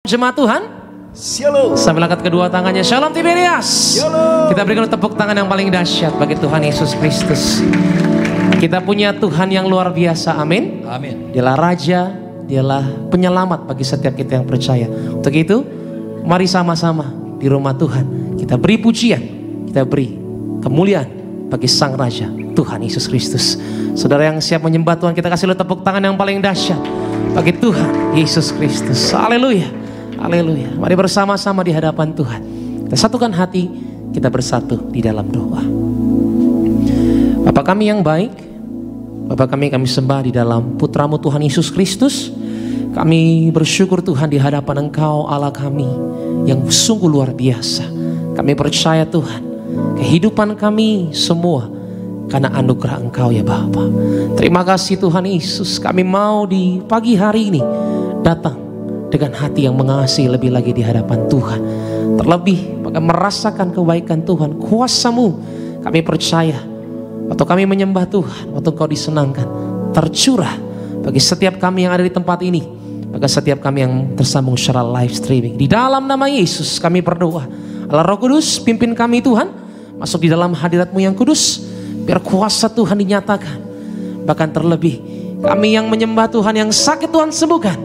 Jemaat Tuhan, Shalom. sambil angkat kedua tangannya, Shalom Tiberias. Shalom. Kita berikan tepuk tangan yang paling dahsyat bagi Tuhan Yesus Kristus. Kita punya Tuhan yang luar biasa, amin. Amin. Dialah Raja, dialah penyelamat bagi setiap kita yang percaya. Untuk itu, mari sama-sama di rumah Tuhan kita beri pujian, kita beri kemuliaan bagi Sang Raja, Tuhan Yesus Kristus. Saudara yang siap menyembah Tuhan, kita kasih tepuk tangan yang paling dahsyat bagi Tuhan Yesus Kristus. Haleluya, haleluya. Mari bersama-sama di hadapan Tuhan. Kita satukan hati, kita bersatu di dalam doa. Bapa kami yang baik, Bapa kami sembah di dalam putramu Tuhan Yesus Kristus. Kami bersyukur Tuhan di hadapan Engkau Allah kami yang sungguh luar biasa. Kami percaya Tuhan, kehidupan kami semua karena anugerah Engkau ya Bapa. Terima kasih Tuhan Yesus. Kami mau di pagi hari ini datang dengan hati yang mengasihi lebih lagi di hadapan Tuhan. Terlebih merasakan kebaikan Tuhan, kuasa-Mu. Kami percaya waktu kami menyembah Tuhan, waktu Engkau disenangkan, tercurah bagi setiap kami yang ada di tempat ini, bagi setiap kami yang tersambung secara live streaming. Di dalam nama Yesus kami berdoa. Allah Roh Kudus, pimpin kami Tuhan, masuk di dalam hadirat-Mu yang kudus. Biar kuasa Tuhan dinyatakan. Bahkan terlebih kami yang menyembah Tuhan, yang sakit Tuhan sembuhkan,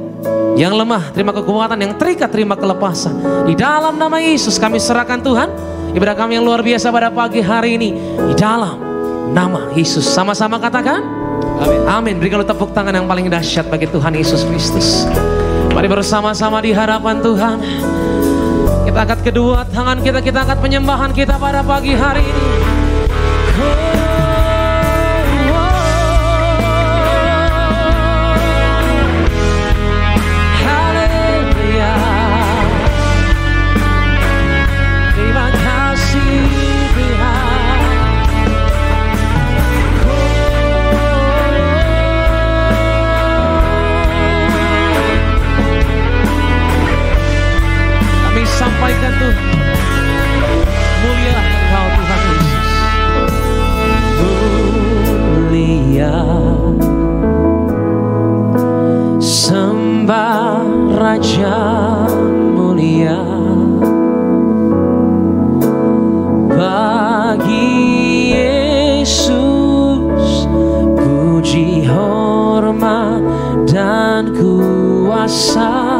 yang lemah terima kekuatan, yang terikat terima kelepasan. Di dalam nama Yesus kami serahkan Tuhan ibadah kami yang luar biasa pada pagi hari ini. Di dalam nama Yesus sama-sama katakan amin. Amin. Berikan tepuk tangan yang paling dahsyat bagi Tuhan Yesus Kristus. Mari bersama-sama di hadapan Tuhan. Kita angkat kedua tangan kita angkat penyembahan kita pada pagi hari ini. Sampaikan Tuhan, mulialah Engkau Tuhan Yesus. Mulia, sembah Raja mulia, bagi Yesus puji, hormat dan kuasa.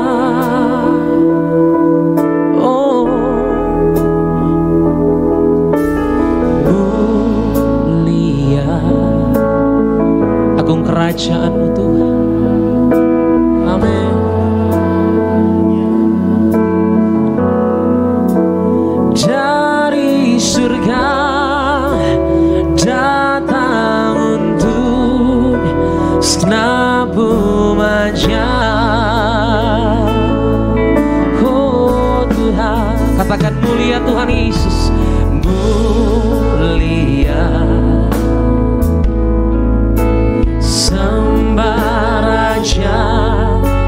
Kerajaan-Mu Tuhan, amin. Dari surga datang untuk segenap umat-Nya. Oh Tuhan, katakan mulia Tuhan Yesus, mulia. Raja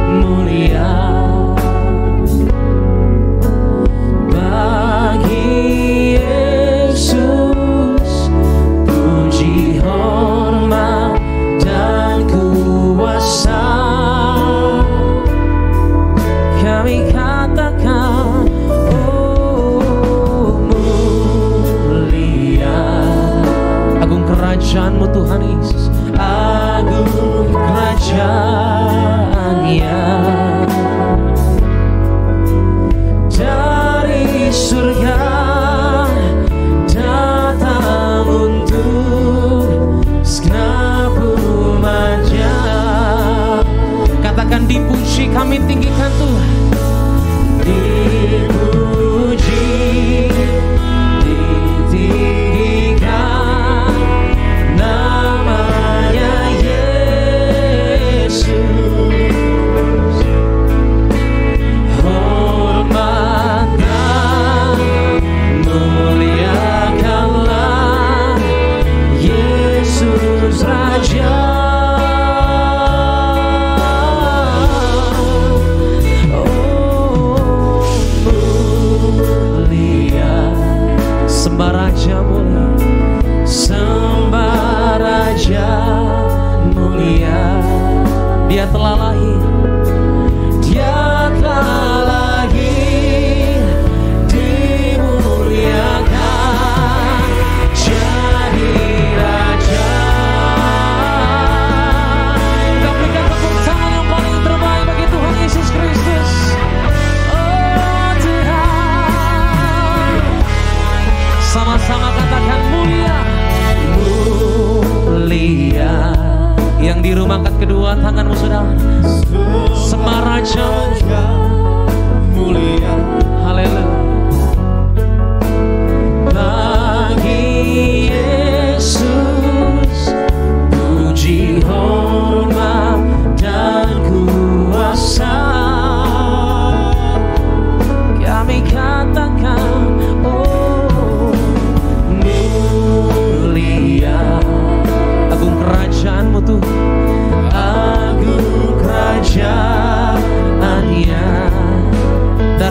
mulia, bagi Yesus puji, hormat dan kuasa. Kami katakan, oh mulia.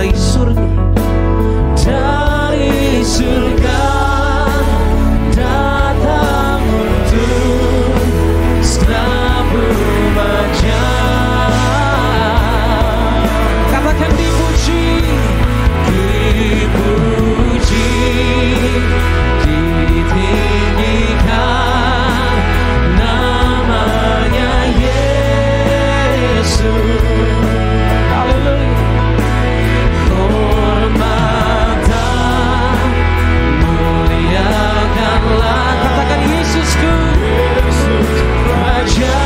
dari surga, dari surga datang untuk selalu menjadi. Katakan dipuji, dipuji, ditinggikan namanya Yesus. Haleluya. Hormatan muliakanlah, katakan Yesusku, Yesus Raja.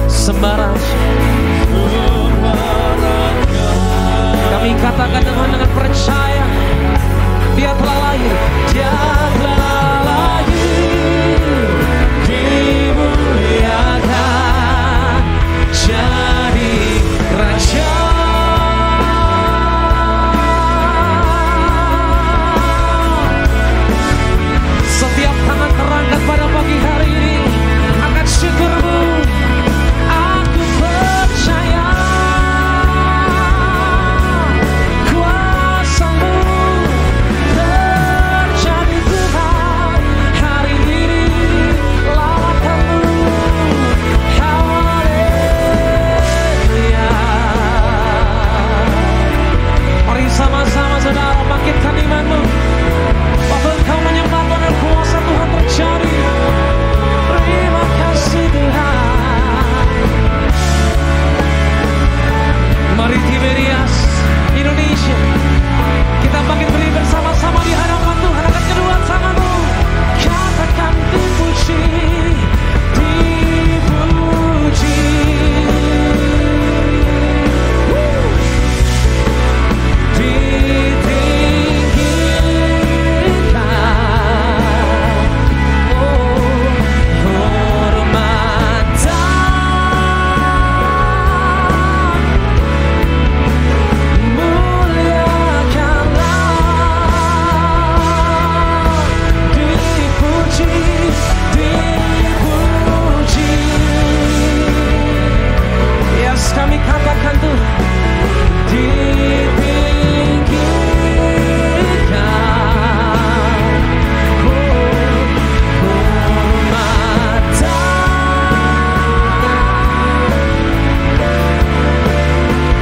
Sembah Raja. Kami katakan dengan percaya, Dia telah lahir, Dia telah lahir, dimuliakan jadi Raja. Setiap tangan terangkat pada pagi hari ini akan syukurmu. Aku percaya kuasa-Mu terjadi Tuhan hari ini. Lawatan-Mu, haleluya. Mari sama-sama saudara bangkitkan iman-mu bahwa engkau menyembah dan kuasa Tuhan terjadi. Terima kasih Tuhan. Mari Tiberias Indonesia, kita bangkit beri bersama-sama di hadapan Tuhan. Angkat kedua tanganmu, katakan dipuji, dipuji, ditinggikan, kami katakan Tuhan, ditinggikan,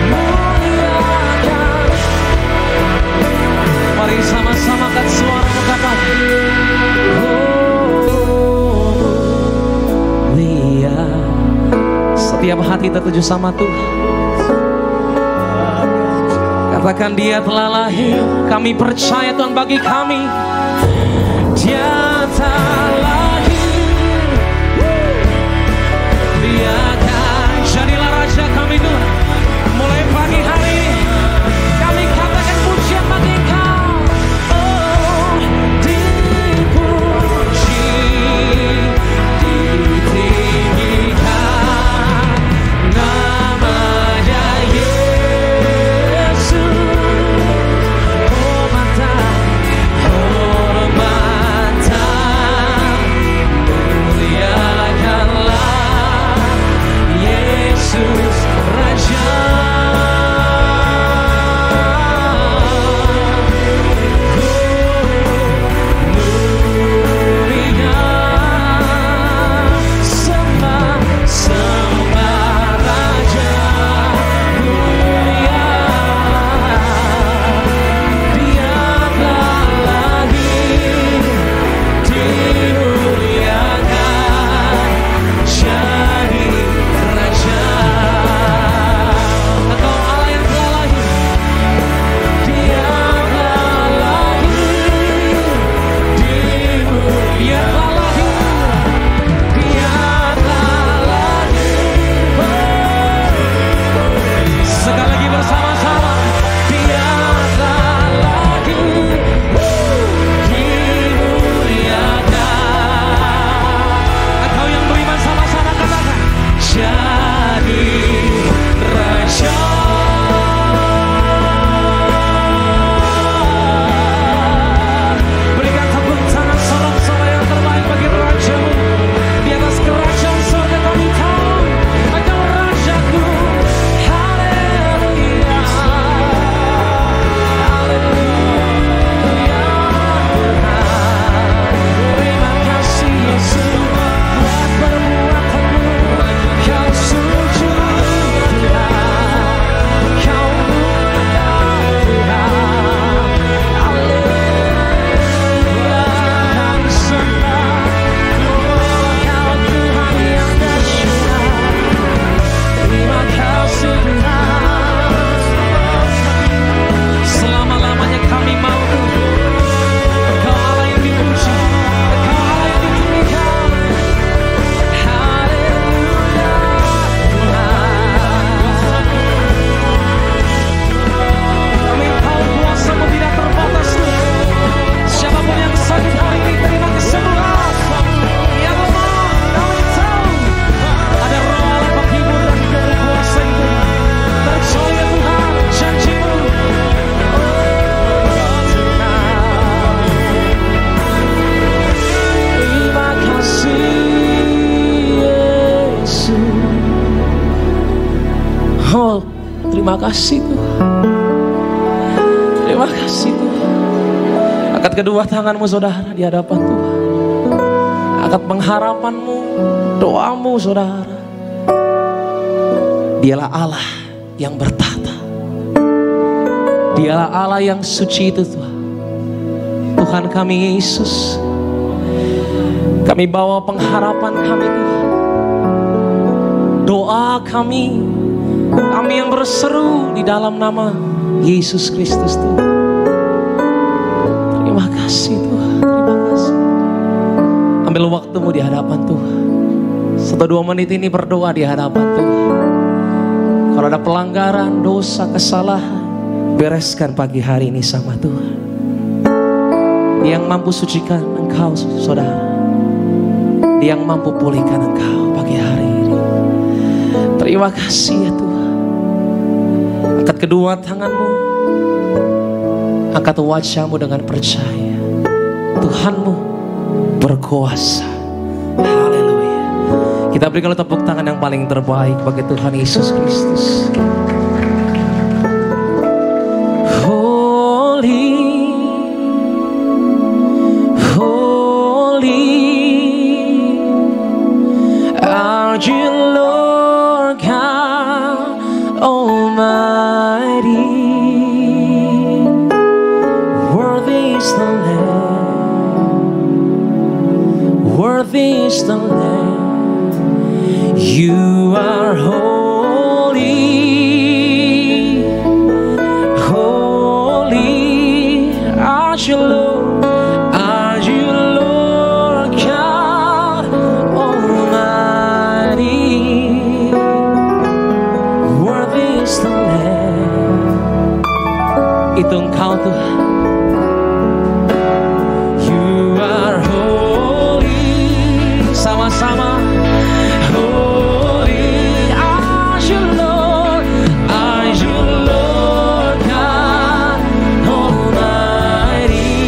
muliakan. Mari sama-sama kan suara katakan, setiap hati tertuju sama Tuhan. Katakan Dia telah lahir. Kami percaya Tuhan bagi kami, Dia telah lahir. Dia akan jadilah Raja kami Tuhan. Mulai pagi hari ini kami katakan pujian bagi Engkau. Oh, dipuji, ditinggikan namanya Yesus. Hormatan, Terima kasih Tuhan. Terima kasih Tuhan. Angkat kedua tanganmu saudara di hadapan Tuhan. Angkat pengharapanmu, doamu saudara. Dialah Allah yang bertata. Dialah Allah yang suci itu Tuhan. Tuhan kami Yesus, kami bawa pengharapan kami Tuhan. Doa kami yang berseru di dalam nama Yesus Kristus Tuhan. Terima kasih Tuhan, terima kasih. Ambil waktumu di hadapan Tuhan. 1-2 menit ini berdoa di hadapan Tuhan. Kalau ada pelanggaran, dosa, kesalahan, bereskan pagi hari ini sama Tuhan. Dia yang mampu sucikan engkau saudara. Dia yang mampu pulihkan engkau pagi hari ini. Terima kasih ya Tuhan. Angkat kedua tanganmu. Angkat wajahmu dengan percaya. Tuhanmu berkuasa. Haleluya. Kita berikan tepuk tangan yang paling terbaik bagi Tuhan Yesus Kristus. Worthy is the Lamb. You are holy, holy are you Lord, God Almighty. Worthy is the Lamb. Itu Engkau Tuhan. Sama-sama. Holy are you Lord, God Almighty.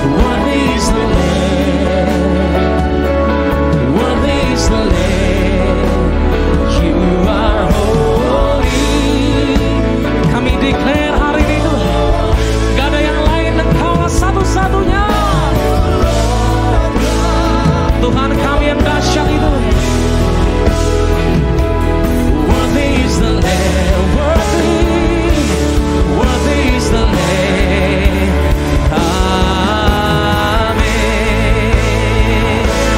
Worthy is the Lamb, worthy is the Lamb. You are holy. Kami declare hari ini Tuhan, gak ada yang lain, Engkaulah satu-satunya. Tuhan kami yang dahsyat itu. Worthy is the Lamb, worthy is the Lamb. Amin.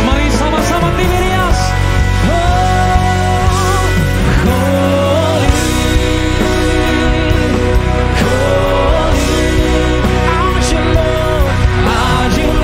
Mari sama-sama Tiberias. Holy, are you Lord,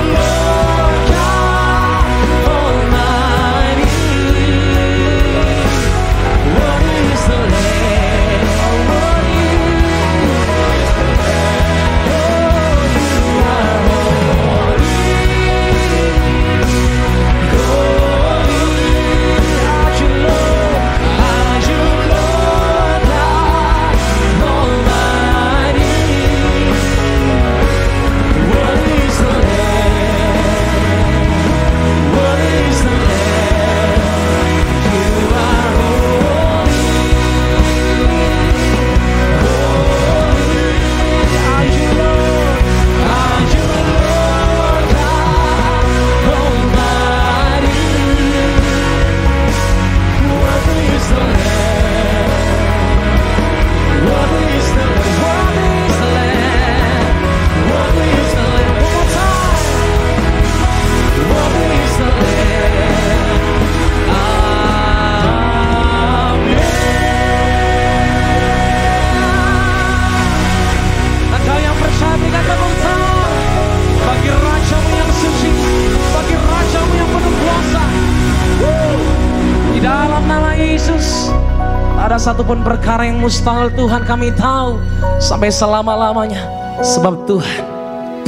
satupun perkara yang mustahil Tuhan kami tahu sampai selama-lamanya, sebab Tuhan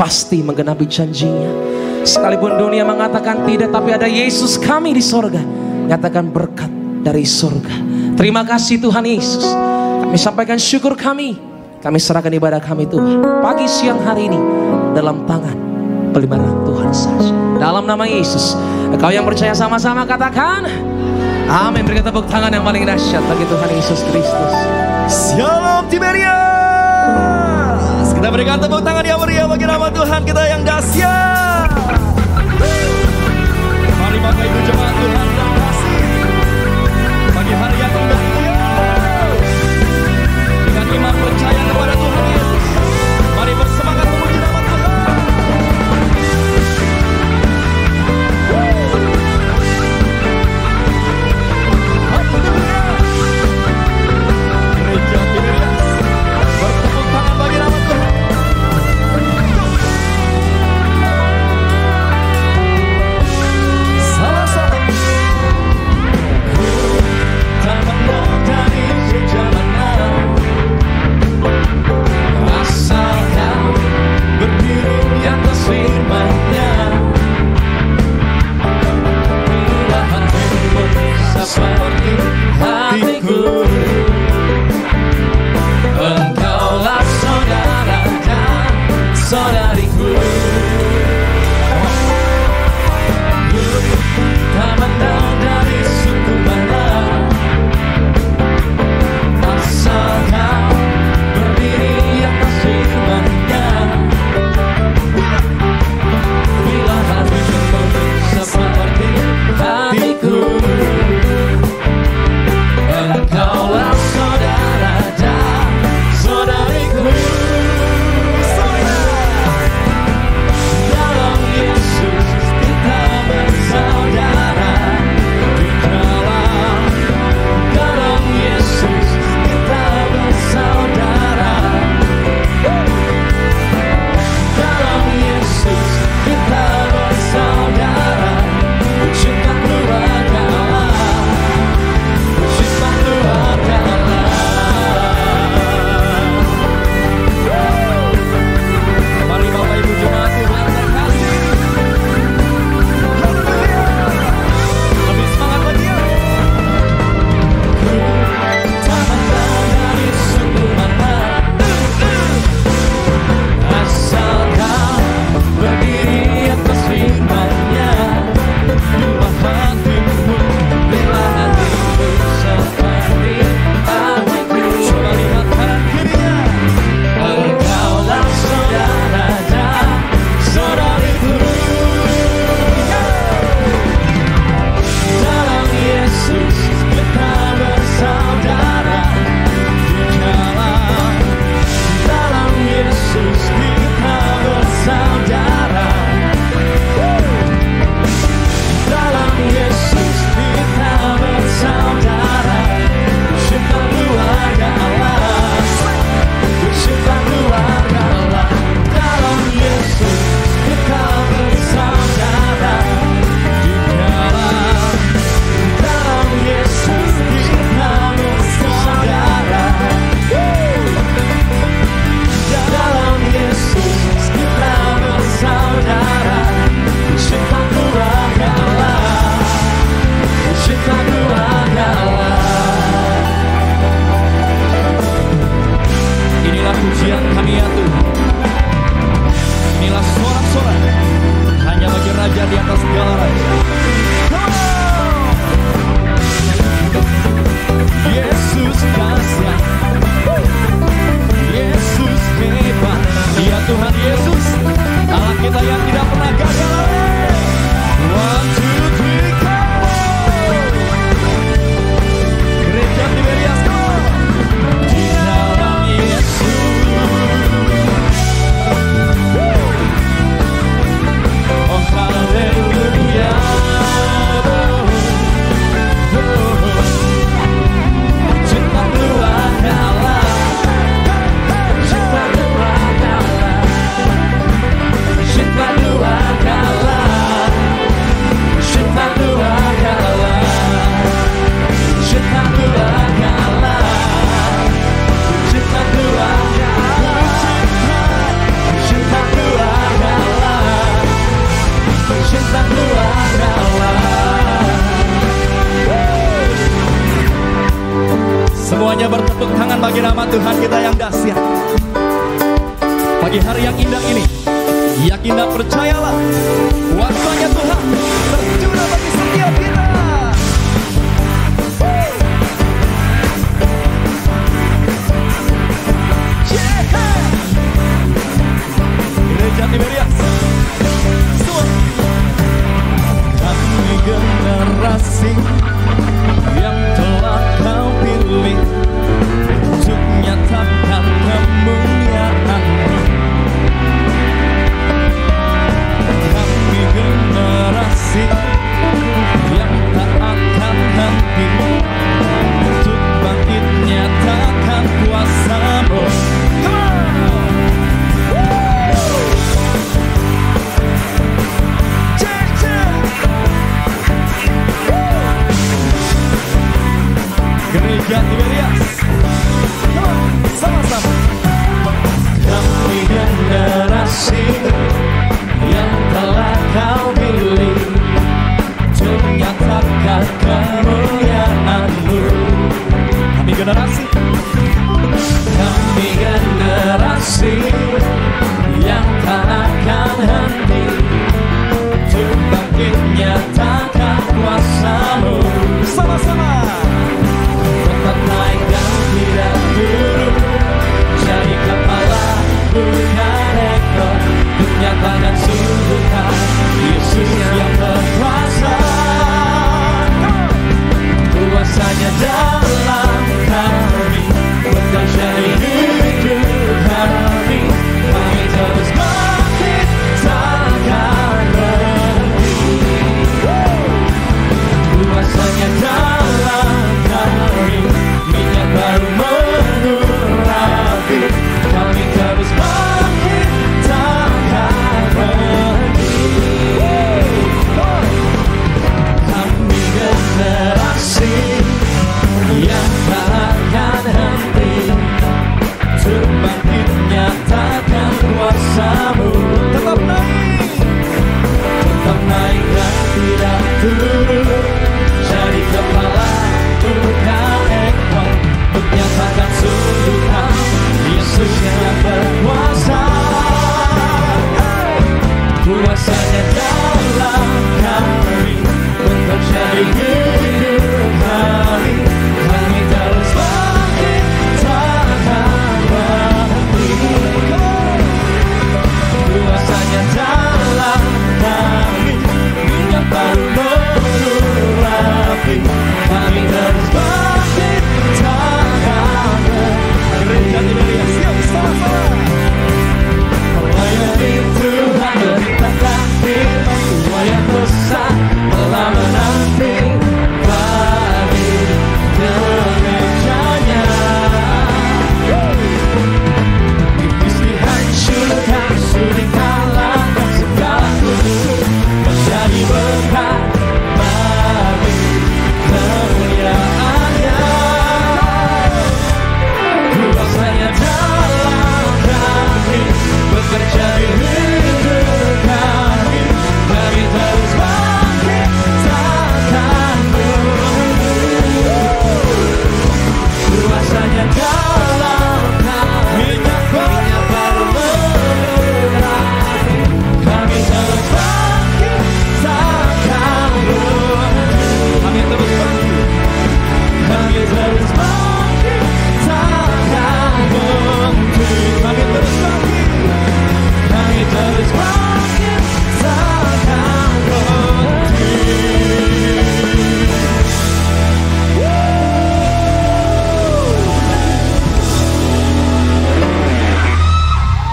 pasti menggenapi janjinya. Sekalipun dunia mengatakan tidak, tapi ada Yesus kami di sorga, nyatakan berkat dari sorga. Terima kasih Tuhan Yesus. Kami sampaikan syukur kami serahkan ibadah kami Tuhan pagi siang hari ini dalam tangan pelimpahan Tuhan saja. Dalam nama Yesus, engkau yang percaya sama-sama katakan Amin. Berikan tepuk tangan yang paling dahsyat bagi Tuhan Yesus Kristus. Shalom Tiberias. Kita berikan tepuk tangan yang meriah bagi nama Tuhan kita yang dahsyat. Mari Bapak Ibu jemaat Tuhan yang kasih, pagi hari yang indah ini, dengan iman percaya kepada Tuhan Yesus, mari bersemangat memuji nama Tuhan. Gereja Tiberias, bertepuk tangan bagi nama Tuhan. Sama-sama. Tak menang dari perjalanan, asal kau berdiri di atas firman-Nya. Bila hatimu seperti hatiku, engkaulah saudara dan saudariku. Tak menang dari suku mana, asal kau berdiri atas firman-Nya. Bila hatimu seperti hatiku, engkaulah saudara dan saudariku. Dalam Yesus kita bersaudara, di dalam Yesus kita bersaudara, dalam Yesus kita bersaudara. Cinta keluarga Allah, cinta keluarga Allah. Mari Bapak Ibu jemaat Tuhan terkasih, lebih semangat lagi ya. Tak menang dari suku mana, asal kau berdiri atas firman-Nya. Bila hatimu, bila hatimu seperti hatiku, coba lihat kanan kirinya. Engkaulah saudara dan saudariku. Dalam Yesus kita bersaudara, di dalam Yesus kita bersaudara, dalam Yesus kita bersaudara. Cinta keluarga Allah, cinta keluarga Allah. Dalam Yesus kita bersaudara, di dalam Yesus kita bersaudara, dalam Yesus kita bersaudara. Cinta keluarga Allah, cinta keluarga Allah. Inilah pujian kami ya Tuhan, inilah sorak-sorai hanya bagi Raja di atas segala raja. Yesus dahsyat, Yesus hebat, ya Tuhan Yesus, Allah kita yang tidak pernah gagal. 1, 2, 3, go! Gereja Tiberias, go! Di dalam Yesus, oh haleluya. Cinta keluarga Allah, cinta keluarga Allah, cinta keluarga Allah, cinta keluarga Allah, cinta keluarga Allah, cinta keluarga Allah, cinta keluarga Allah, cinta keluarga Allah. Semuanya bertepuk tangan bagi nama Tuhan kita yang dahsyat. Pagi hari yang indah ini, yakin dan percayalah, kuasanya Tuhan tercurah bagi setiap kita. Kuasanya dalam kami, bekerja di hidup kami. Kami terus bangkit, takkan berhenti. Kuasanya dalam kami, minyak baru mengurapi. Kami terus bangkit, takkan berhenti. Gereja Tiberia siap sama-sama melayani Tuhan, beritakan firman Tua yang besar telah menanti bagi gerejanya. Iblis dihancurkan, sudi kalahkan, segala kutuk menjadi berkat bagi kemuliaannya. Kuasanya dalam kami, bekerja di hidup kami. Kami terus bangkit, takkan berhenti. Kuasanya dalam kami, minyak baru mengurapi. Kami terus bangkit, takkan berhenti. Kami terus bangkit, kami terus bangkit, takkan berhenti. Kami terus bangkit, kami terus bangkit, takkan berhenti.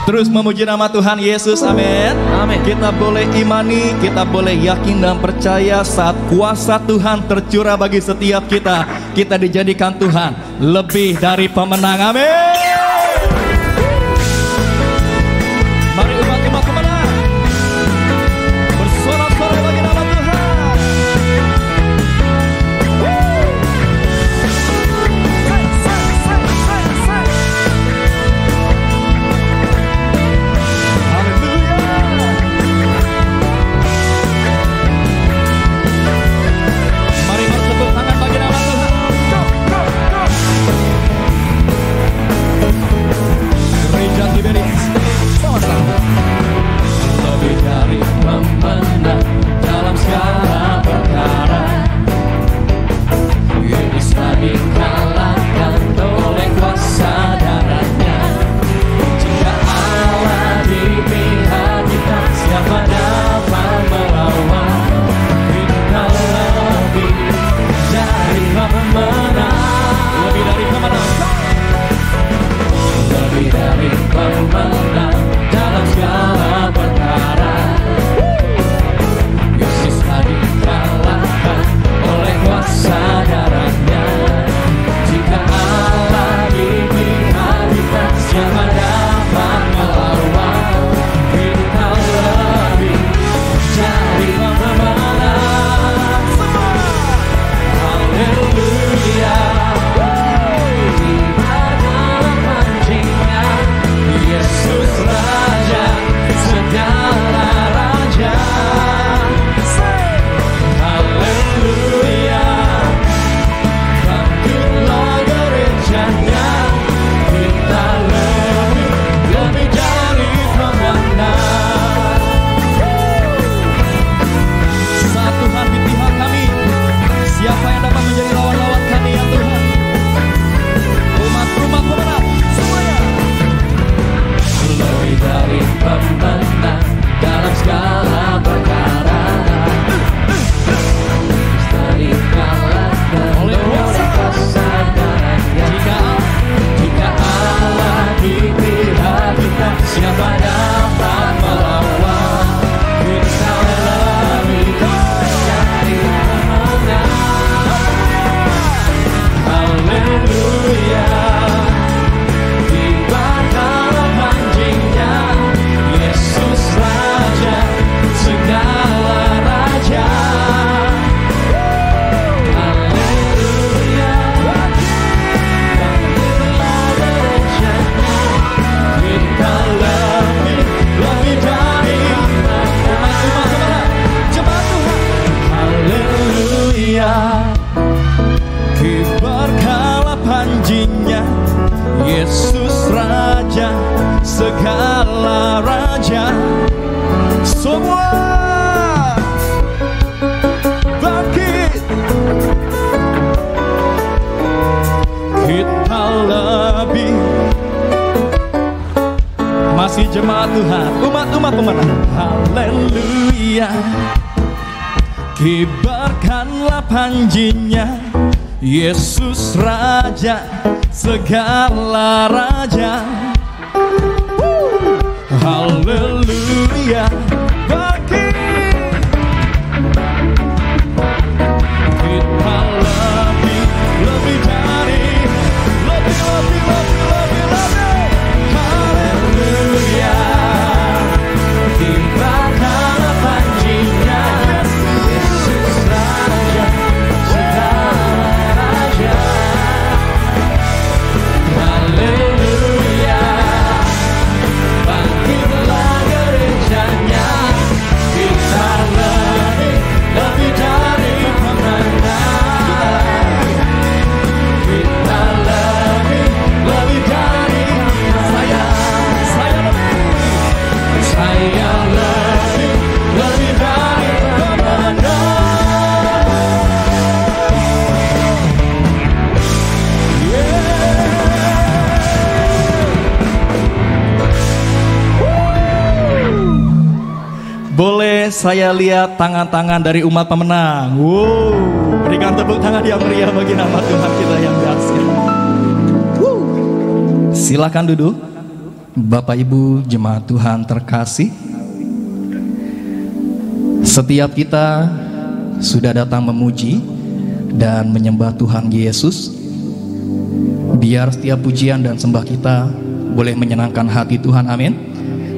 Terus memuji nama Tuhan Yesus, amin. Amin. Kita boleh imani, kita boleh yakin dan percaya saat kuasa Tuhan tercurah bagi setiap kita. Kita dijadikan Tuhan lebih dari pemenang, amin. Mari umat-umat pemenang bersorak-sorai bagi nama Tuhan. Mari bertepuk tangan bagi nama Tuhan. Gereja Tiberia sama-sama. Lebih dari pemenang dalam segala perkara. Iblis telah dikalahkan oleh kuasa darahnya. Jika Allah di pihak kita, siapa dapat melawan? Kita lebih dari pemenang. Lebih dari pemenang. Lebih dari pemenang dalam segala perkara. Yesus telah dikalahkan oleh kuasa darahnya. Jika Allah di pihak kita, siapa dapat melawan? Kita lebih dari pemenang. Haleluya. Yesus Raja, segala raja. Haleluya. Bangkitlah gerejanya. Kita lebih dari pemenang. Saat Tuhan di pihak kami, siapa yang dapat menjadi lawan-lawan kami ya Tuhan? Umat-umat pemenang semuanya. Lebih dari pemenang dalam segala perkara. Telah dikalahkan oleh kuasa darahnya. Jika Allah di pihak kita, siapa dapat melawan? Kita lebih dari pemenang. Haleluya. Kibarkanlah anjingnya, Yesus Raja, segala raja. Haleluya. Bangkitlah gerejanya. Kita lebih dari umat-umat jemaat Tuhan. Haleluya. Kibarkanlah panjinya, Yesus Raja, segala raja. Semua jemaat Tuhan, umat-umat pemenang. Haleluya. Kibarkanlah panjinya, Yesus Raja, segala raja. Haleluya. Bagi kita lebih dari, lebih. Haleluya. Kibarkanlah panjinya, Yesus Raja, segala raja. Haleluya. Bangkitlah gerejanya, kita lebih dari pemenang. Kita lebih dari, saya lebih dari pemenang. Boleh saya lihat tangan-tangan dari umat pemenang? Wow, berikan tepuk tangan yang meriah bagi nama Tuhan kita yang dahsyat. Silakan duduk, Bapak Ibu jemaat Tuhan terkasih. Setiap kita sudah datang memuji dan menyembah Tuhan Yesus. Biar setiap pujian dan sembah kita boleh menyenangkan hati Tuhan, amin.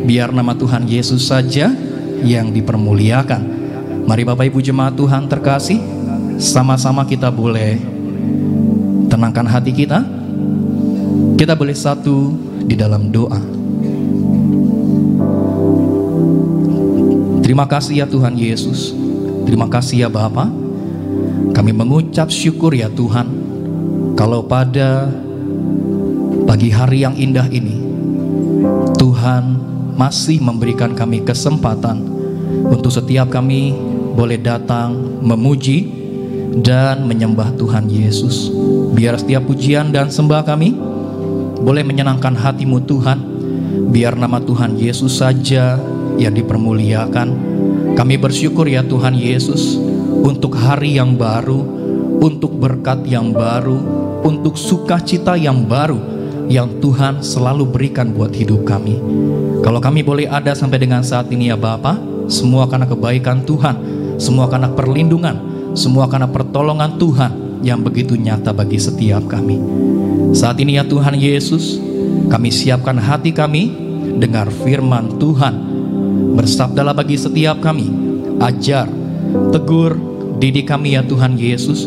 Biar nama Tuhan Yesus saja yang dipermuliakan. Mari Bapak Ibu jemaat Tuhan terkasih, sama-sama kita boleh tenangkan hati kita. Kita boleh satu di dalam doa. Terima kasih ya Tuhan Yesus, terima kasih ya Bapa. Kami mengucap syukur ya Tuhan, kalau pada pagi hari yang indah ini Tuhan masih memberikan kami kesempatan untuk setiap kami boleh datang memuji dan menyembah Tuhan Yesus. Biar setiap pujian dan sembah kami boleh menyenangkan hati-Mu Tuhan. Biar nama Tuhan Yesus saja yang dipermuliakan. Kami bersyukur ya Tuhan Yesus untuk hari yang baru, untuk berkat yang baru, untuk sukacita yang baru yang Tuhan selalu berikan buat hidup kami. Kalau kami boleh ada sampai dengan saat ini ya Bapa, semua karena kebaikan Tuhan, semua karena perlindungan, semua karena pertolongan Tuhan yang begitu nyata bagi setiap kami. Saat ini ya Tuhan Yesus, kami siapkan hati kami dengar firman Tuhan. Bersabdalah bagi setiap kami, ajar, tegur, didik kami ya Tuhan Yesus,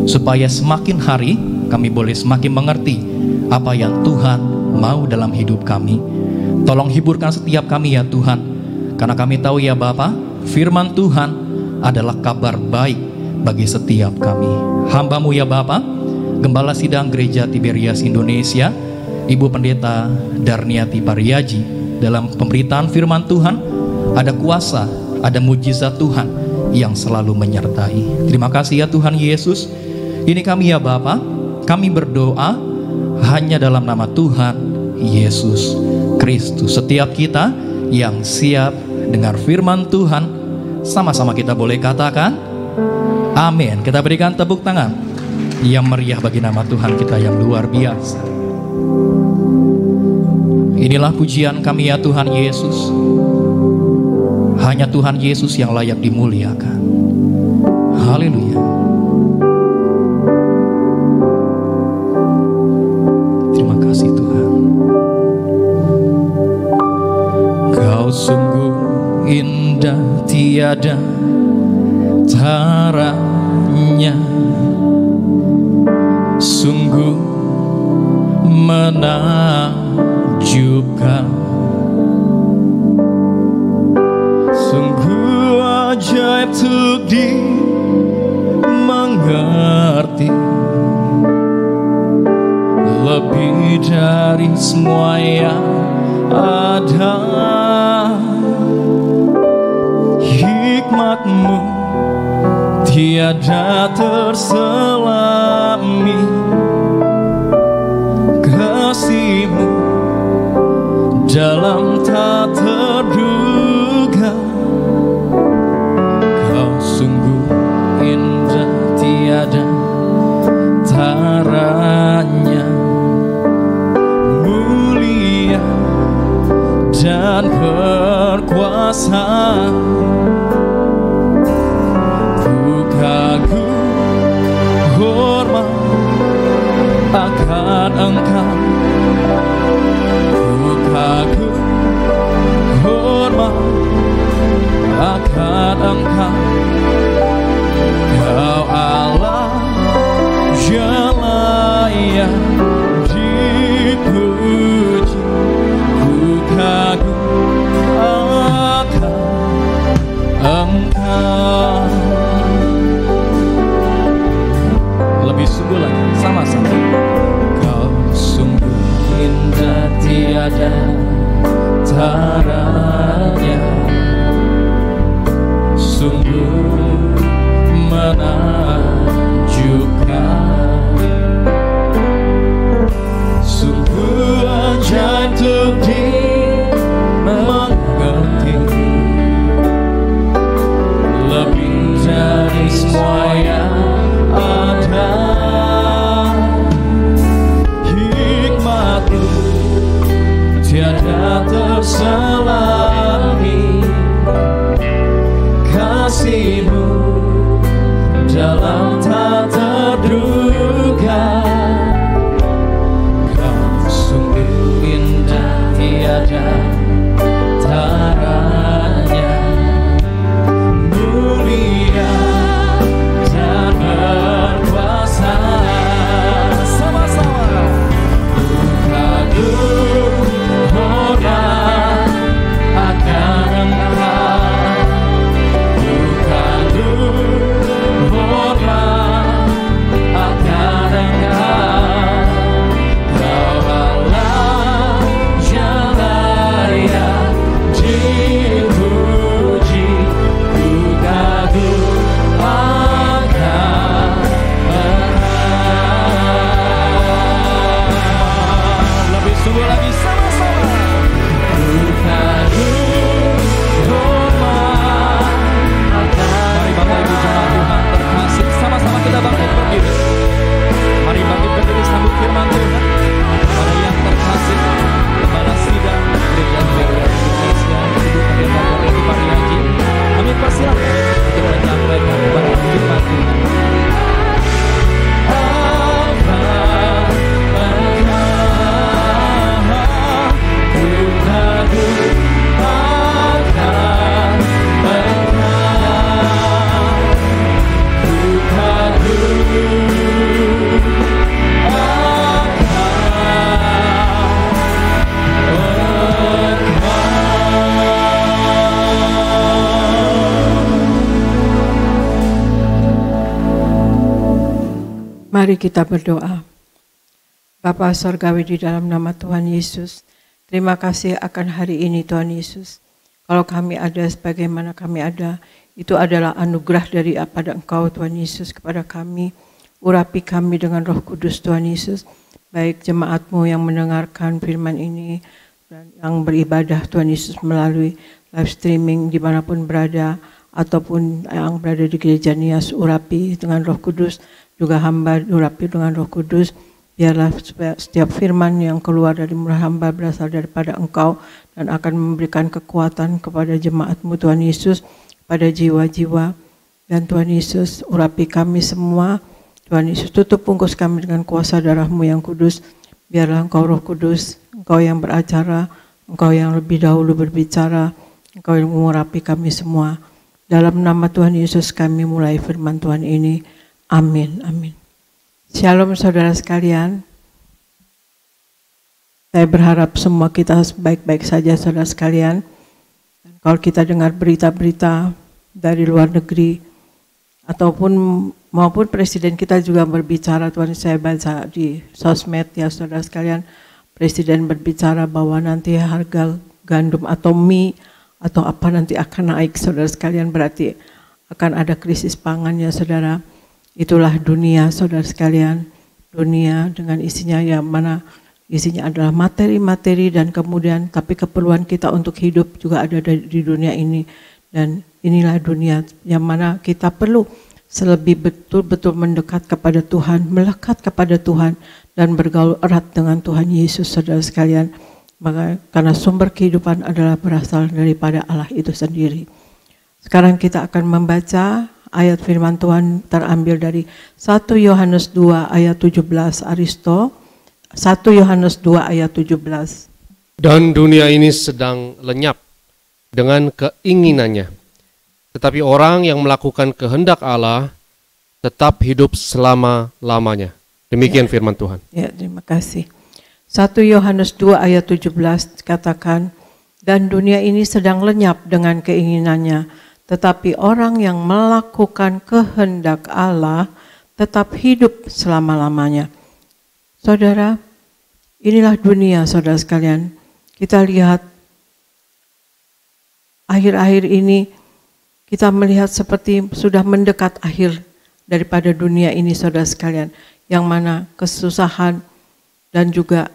supaya semakin hari kami boleh semakin mengerti apa yang Tuhan mau dalam hidup kami. Tolong hiburkan setiap kami ya Tuhan, karena kami tahu ya Bapa, firman Tuhan adalah kabar baik bagi setiap kami. Hamba-Mu ya Bapa, Gembala Sidang Gereja Tiberias Indonesia, Ibu Pendeta Darniati Pariaji, dalam pemberitaan firman Tuhan ada kuasa, ada mujizat Tuhan yang selalu menyertai. Terima kasih ya Tuhan Yesus. Ini kami ya Bapa, kami berdoa hanya dalam nama Tuhan Yesus Kristus. Setiap kita yang siap dengar firman Tuhan, sama-sama kita boleh katakan amin. Kita berikan tepuk tangan yang meriah bagi nama Tuhan kita yang luar biasa. Inilah pujian kami ya Tuhan Yesus. Hanya Tuhan Yesus yang layak dimuliakan. Haleluya. Terima kasih Tuhan. Kau sungguh indah, tiada taranya, sungguh menakjubkan, sungguh ajaib untuk dimengerti, lebih dari semua yang ada. Hikmat-Mu tiada terselami, kasih-Mu dalam tata Engkau. Lebih sungguh lagi, sama-sama. Kau sungguh indah, tiada taranya, sungguh menakjubkan, sungguh ajaib untuk dimengerti, lebih dari semua yang ada. Hikmat-Mu tiada terselangi, kasih-Mu dalam tak terduga. Kau sungguh indah, tiada taranya, mulia dan berkuasa. Sama-sama. Kagum hormat akan Engkau, kagum hormat akan Engkau. Kau Allah yang layak dipuji, ku kagum akan Engkau. Lebih sungguh lagi, sama-sama. Ku kagum hormat akan. Mari Bapak Ibu jemaat Tuhan terkasih, sama-sama kita bangkit berdiri. Mari bangkit berdiri sambut firman Tuhan. Para yang terkasih, Kepala Sidang Gereja Gereja Indonesia, Ibu Pendeta Dorothy Mariaji, kami persilakan untuk menyampaikan kepada firman Tuhan. Mari kita berdoa. Bapa Sorgawi, di dalam nama Tuhan Yesus, terima kasih akan hari ini Tuhan Yesus. Kalau kami ada sebagaimana kami ada, itu adalah anugerah daripada Engkau Tuhan Yesus kepada kami. Urapi kami dengan Roh Kudus Tuhan Yesus, baik jemaat-Mu yang mendengarkan firman ini dan yang beribadah Tuhan Yesus melalui live streaming dimanapun berada, ataupun yang berada di gereja Nias. Urapi dengan Roh Kudus, juga hamba urapi dengan Roh Kudus. Biarlah setiap firman yang keluar dari mulut hamba berasal daripada Engkau dan akan memberikan kekuatan kepada jemaat-Mu Tuhan Yesus, pada jiwa-jiwa. Dan Tuhan Yesus, urapi kami semua. Tuhan Yesus, tutup bungkus kami dengan kuasa darah-Mu yang kudus. Biarlah Engkau Roh Kudus, Engkau yang beracara, Engkau yang lebih dahulu berbicara, Engkau yang mengurapi kami semua. Dalam nama Tuhan Yesus kami mulai firman Tuhan ini. Amin, amin. Shalom saudara sekalian. Saya berharap semua kita baik-baik saja saudara sekalian. Dan kalau kita dengar berita-berita dari luar negeri, ataupun maupun presiden kita juga berbicara, Tuhan, saya baca di sosmed ya saudara sekalian, presiden berbicara bahwa nanti harga gandum atau mie atau apa nanti akan naik saudara sekalian, berarti akan ada krisis pangan ya saudara. Itulah dunia saudara sekalian, dunia dengan isinya yang mana isinya adalah materi-materi dan kemudian tapi keperluan kita untuk hidup juga ada di dunia ini. Dan inilah dunia yang mana kita perlu selebih betul-betul mendekat kepada Tuhan, melekat kepada Tuhan dan bergaul erat dengan Tuhan Yesus saudara sekalian. Maka karena sumber kehidupan adalah berasal daripada Allah itu sendiri. Sekarang kita akan membaca ayat firman Tuhan terambil dari 1 Yohanes 2 ayat 17 Aristo. 1 Yohanes 2 ayat 17. Dan dunia ini sedang lenyap dengan keinginannya. Tetapi orang yang melakukan kehendak Allah tetap hidup selama-lamanya. Demikian firman Tuhan. Ya, terima kasih. 1 Yohanes 2 ayat 17 katakan, dan dunia ini sedang lenyap dengan keinginannya. tetapi orang yang melakukan kehendak Allah tetap hidup selama-lamanya. Saudara, inilah dunia, saudara sekalian. Kita lihat akhir-akhir ini, kita melihat seperti sudah mendekat akhir daripada dunia ini, saudara sekalian, yang mana kesusahan dan juga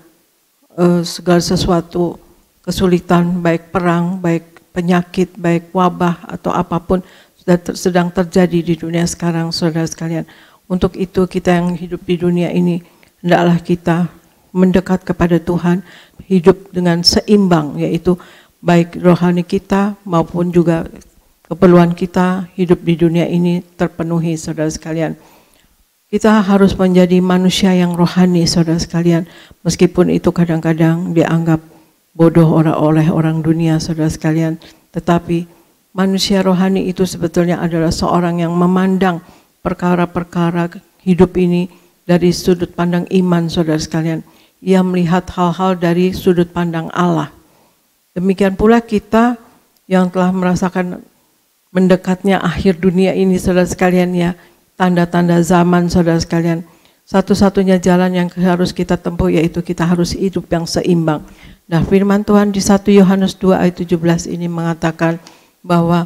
segala sesuatu, kesulitan, baik perang, baik penyakit, baik wabah atau apapun sedang terjadi di dunia sekarang, saudara sekalian. Untuk itu kita yang hidup di dunia ini, hendaklah kita mendekat kepada Tuhan, hidup dengan seimbang, yaitu baik rohani kita maupun juga keperluan kita hidup di dunia ini terpenuhi, saudara sekalian. Kita harus menjadi manusia yang rohani, saudara sekalian, meskipun itu kadang-kadang dianggap bodoh oleh orang dunia, saudara sekalian. Tetapi manusia rohani itu sebetulnya adalah seorang yang memandang perkara-perkara hidup ini dari sudut pandang iman, saudara sekalian. Ia melihat hal-hal dari sudut pandang Allah. Demikian pula kita yang telah merasakan mendekatnya akhir dunia ini, saudara sekalian, ya, tanda-tanda zaman, saudara sekalian. Satu-satunya jalan yang harus kita tempuh yaitu kita harus hidup yang seimbang. Nah, firman Tuhan di 1 Yohanes 2 ayat 17 ini mengatakan bahwa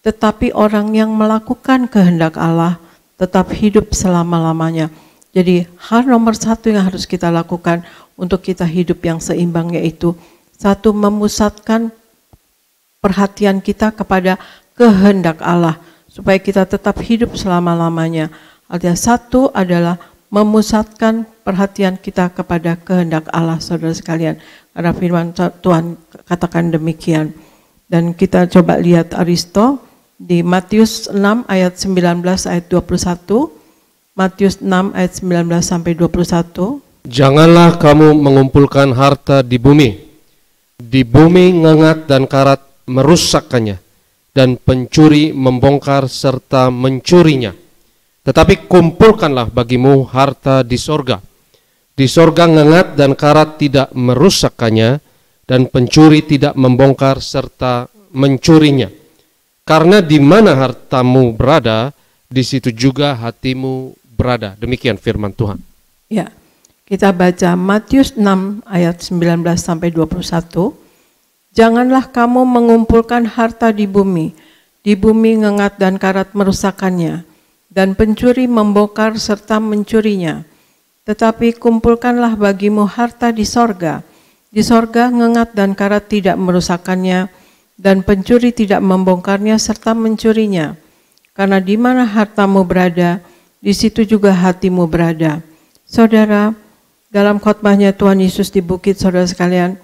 tetapi orang yang melakukan kehendak Allah tetap hidup selama-lamanya. Jadi hal nomor satu yang harus kita lakukan untuk kita hidup yang seimbang yaitu satu, memusatkan perhatian kita kepada kehendak Allah supaya kita tetap hidup selama-lamanya. Artinya satu adalah memusatkan perhatian kita kepada kehendak Allah, saudara sekalian. Karena firman Tuhan katakan demikian. Dan kita coba lihat Aristo di Matius 6 ayat 19 ayat 21. Matius 6 ayat 19 sampai 21. Janganlah kamu mengumpulkan harta di bumi ngengat dan karat merusakkannya, dan pencuri membongkar serta mencurinya. Tetapi kumpulkanlah bagimu harta di sorga. Di sorga ngengat dan karat tidak merusakkannya, dan pencuri tidak membongkar serta mencurinya. Karena di mana hartamu berada, di situ juga hatimu berada. Demikian firman Tuhan. Ya, kita baca Matius 6 ayat 19 sampai 21. Janganlah kamu mengumpulkan harta di bumi ngengat dan karat merusakkannya, dan pencuri membongkar serta mencurinya. Tetapi kumpulkanlah bagimu harta di sorga. Di sorga ngengat dan karat tidak merusakkannya, dan pencuri tidak membongkarnya serta mencurinya. Karena di mana hartamu berada, di situ juga hatimu berada. Saudara, dalam khotbahnya Tuhan Yesus di bukit, saudara sekalian,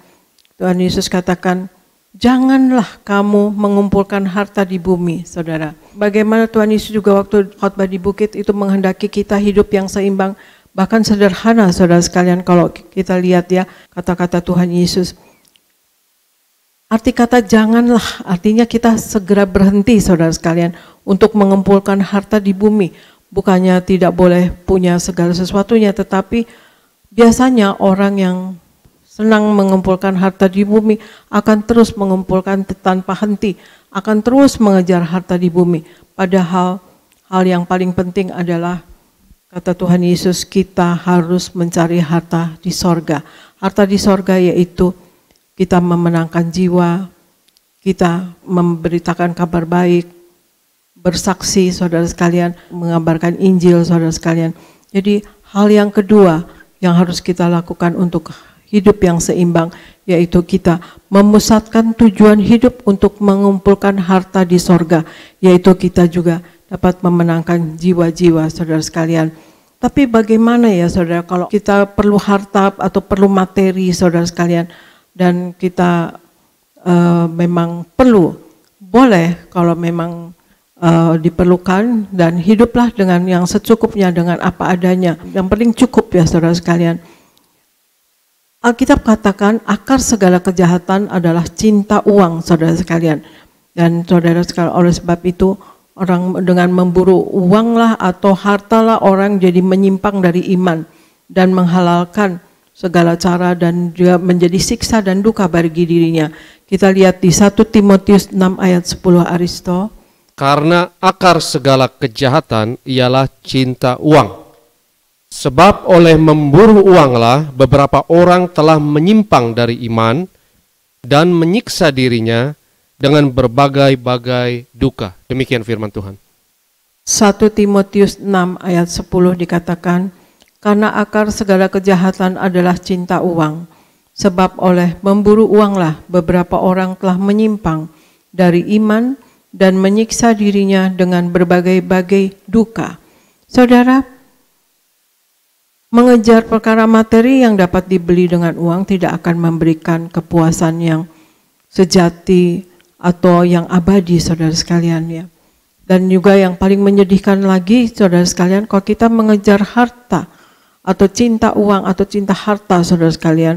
Tuhan Yesus katakan, janganlah kamu mengumpulkan harta di bumi, saudara. Bagaimana Tuhan Yesus juga waktu khotbah di bukit itu menghendaki kita hidup yang seimbang, bahkan sederhana, saudara sekalian. Kalau kita lihat ya kata-kata Tuhan Yesus, arti kata janganlah artinya kita segera berhenti, saudara sekalian, untuk mengumpulkan harta di bumi. Bukannya tidak boleh punya segala sesuatunya, tetapi biasanya orang yang senang mengumpulkan harta di bumi akan terus mengumpulkan tanpa henti, akan terus mengejar harta di bumi. Padahal hal yang paling penting adalah, kata Tuhan Yesus, kita harus mencari harta di sorga. Harta di sorga yaitu kita memenangkan jiwa, kita memberitakan kabar baik, bersaksi, saudara sekalian, mengabarkan Injil, saudara sekalian. Jadi hal yang kedua yang harus kita lakukan untuk hidup yang seimbang, yaitu kita memusatkan tujuan hidup untuk mengumpulkan harta di sorga, yaitu kita juga dapat memenangkan jiwa-jiwa, saudara sekalian. Tapi bagaimana ya saudara, kalau kita perlu harta atau perlu materi, saudara sekalian, dan kita memang perlu, boleh kalau memang diperlukan, dan hiduplah dengan yang secukupnya, dengan apa adanya, yang paling cukup ya saudara sekalian. Alkitab katakan akar segala kejahatan adalah cinta uang, saudara sekalian. Dan saudara sekalian, oleh sebab itu orang dengan memburu uanglah atau hartalah orang jadi menyimpang dari iman dan menghalalkan segala cara dan juga menjadi siksa dan duka bagi dirinya. Kita lihat di 1 Timotius 6 ayat 10 Aristo. karena akar segala kejahatan ialah cinta uang. Sebab oleh memburu uanglah beberapa orang telah menyimpang dari iman dan menyiksa dirinya dengan berbagai-bagai duka. Demikian firman Tuhan. 1 Timotius 6 ayat 10 dikatakan, karena akar segala kejahatan adalah cinta uang. Sebab oleh memburu uanglah beberapa orang telah menyimpang dari iman dan menyiksa dirinya dengan berbagai-bagai duka. Saudara, mengejar perkara materi yang dapat dibeli dengan uang tidak akan memberikan kepuasan yang sejati atau yang abadi, saudara sekalian ya. Dan juga yang paling menyedihkan lagi, saudara sekalian, kalau kita mengejar harta atau cinta uang atau cinta harta, saudara sekalian,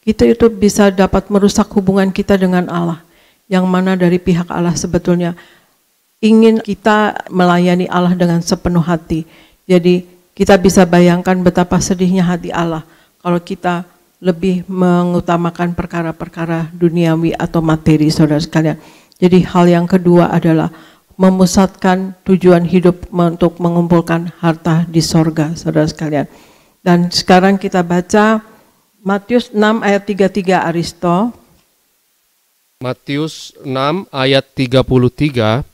itu bisa dapat merusak hubungan kita dengan Allah. Yang mana dari pihak Allah sebetulnya ingin kita melayani Allah dengan sepenuh hati. Jadi kita bisa bayangkan betapa sedihnya hati Allah kalau kita lebih mengutamakan perkara-perkara duniawi atau materi, saudara sekalian. Jadi hal yang kedua adalah memusatkan tujuan hidup untuk mengumpulkan harta di sorga, saudara sekalian. Dan sekarang kita baca Matius 6 ayat 33 Aristo. Matius 6 ayat 33,